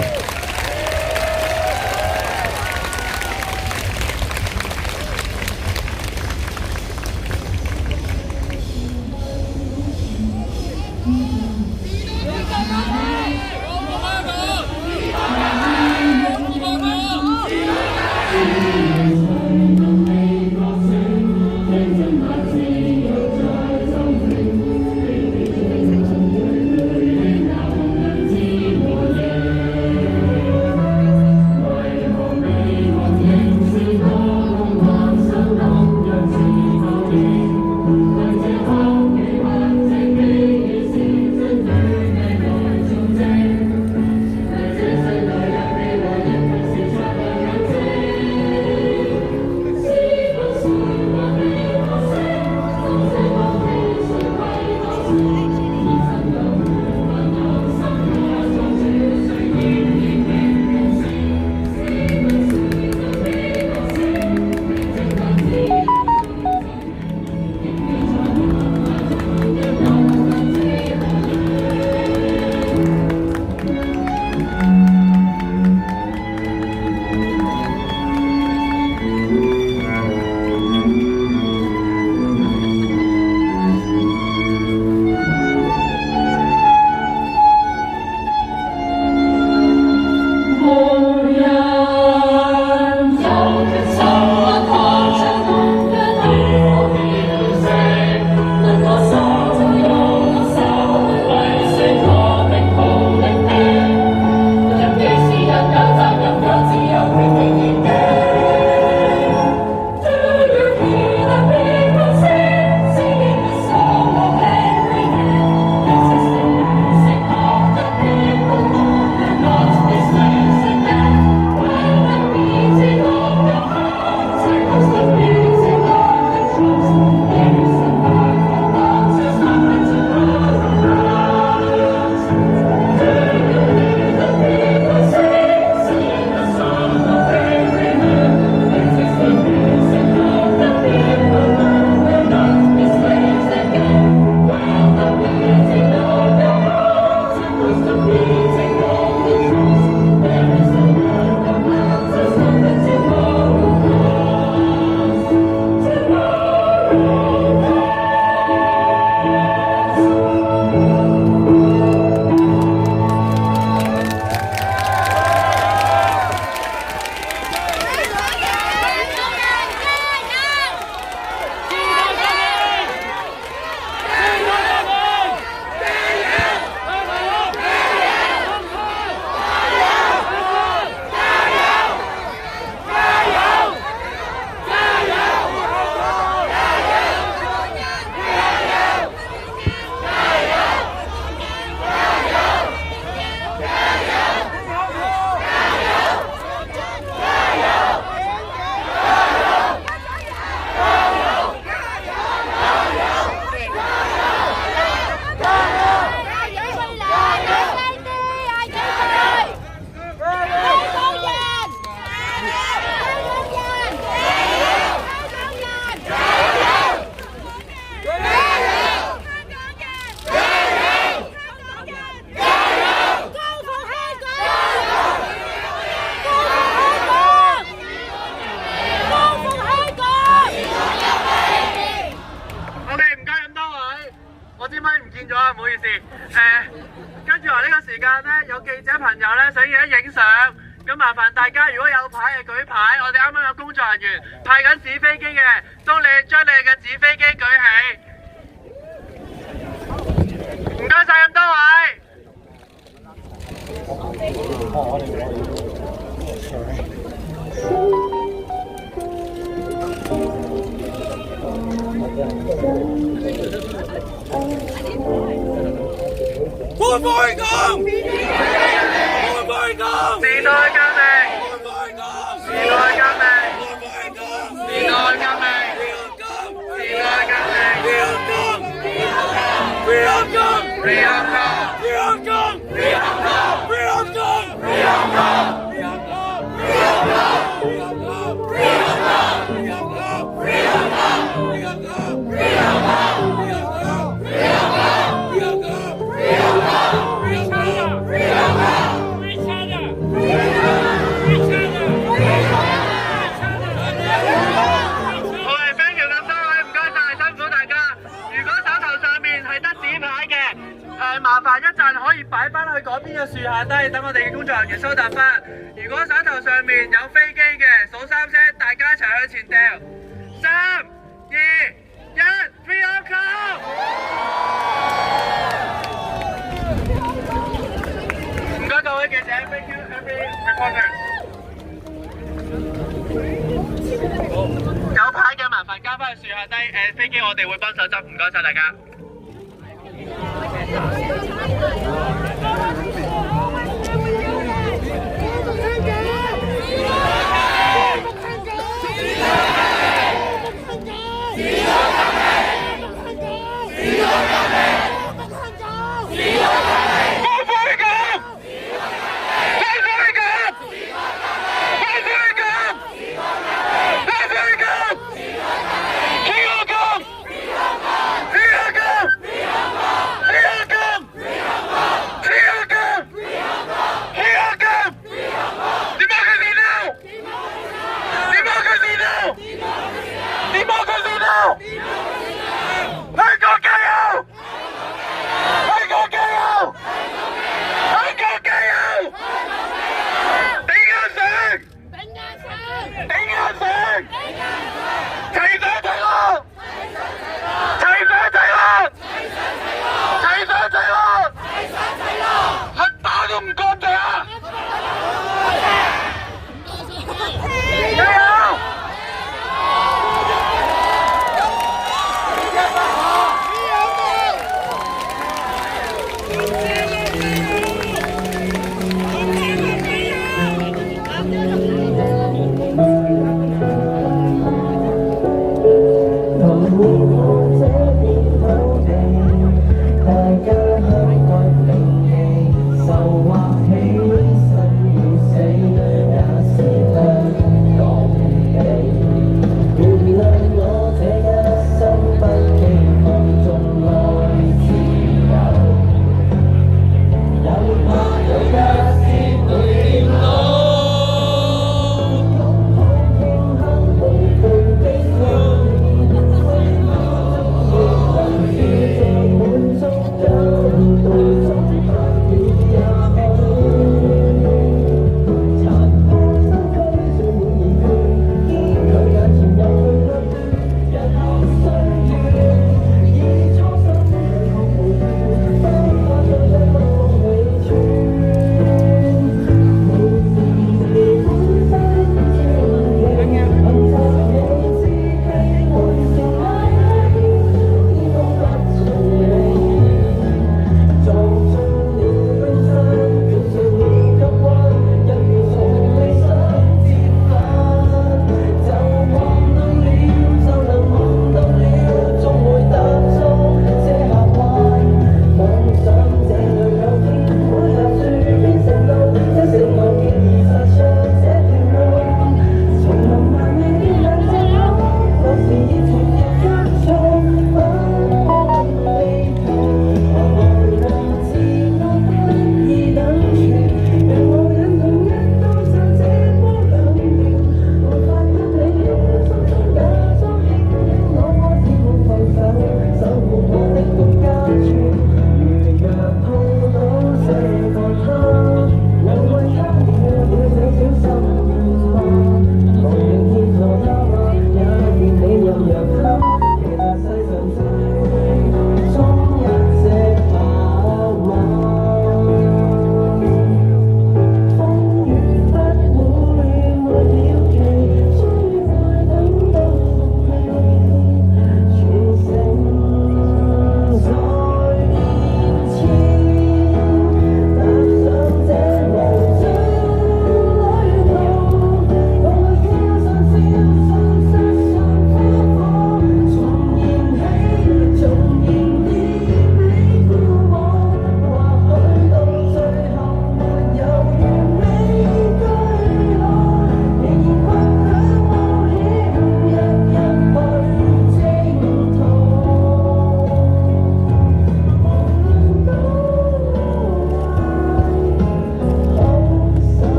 大家如果有牌嘅舉牌，我哋啱啱有工作人員派緊紙飛機嘅，都將你嘅紙飛機舉起。唔該晒咁多位。歡迎港，歡迎港，時代革命，時代革命，時代革命，時代革命，麻煩一陣可以擺翻去嗰邊嘅樹下低，等我哋嘅工作人員收集翻。如果手頭上面有飛機嘅，數3聲，大家一齊向前掉。3、2、1 ，Free Hong Kong！ 唔該各位記者 ，Thank you every reporter。有牌嘅麻煩交翻去樹下低，飛機我哋會幫手執，唔該晒大家。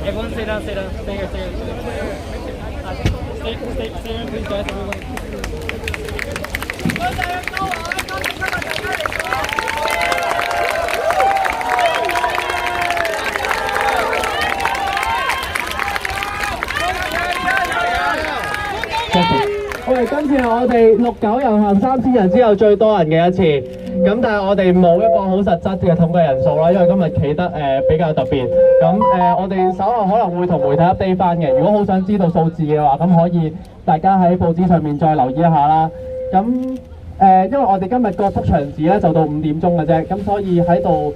Everyone stay down, stay down. Stay here, stay here. Stay here, please, guys, everyone. 今次係我哋69遊行3000人之後最多人嘅一次，咁但係我哋冇一個好實質嘅統計人數啦，因為今日企得比較特別。咁我哋稍後可能會同媒體 update 翻嘅。如果好想知道數字嘅話，咁可以大家喺報紙上面再留意一下啦。咁因為我哋今日個縮場址咧就到5點鐘嘅啫，咁所以喺度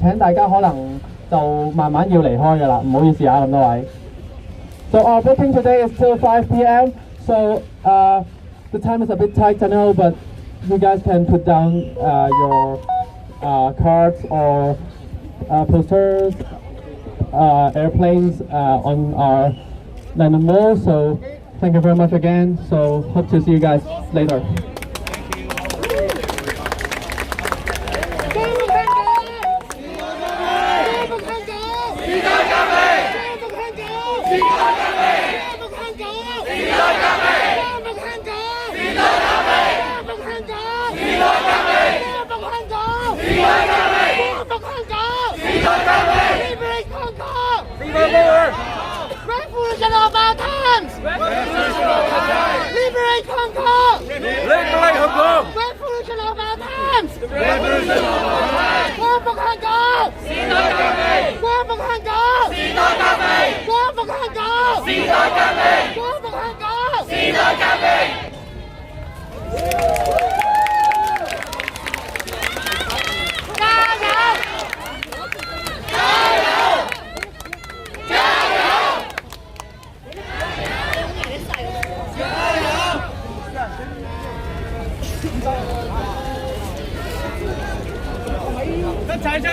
請大家可能就慢慢要離開㗎啦，唔好意思啊咁多位。So our booking today is till 5 p.m. So the time is a bit tight, I know, but you guys can put down your cards or posters, airplanes on our London Wall. So thank you very much again. So hope to see you guys later. Revolution of our times! Liberate Hong Kong! Liberate Hong Kong! Revolution of our times! Revolution of our times! 光復香港！時代革命！光復香港！時代革命！光復香港！時代革命！光復香港！時代革命！加油！加油！一齊唱！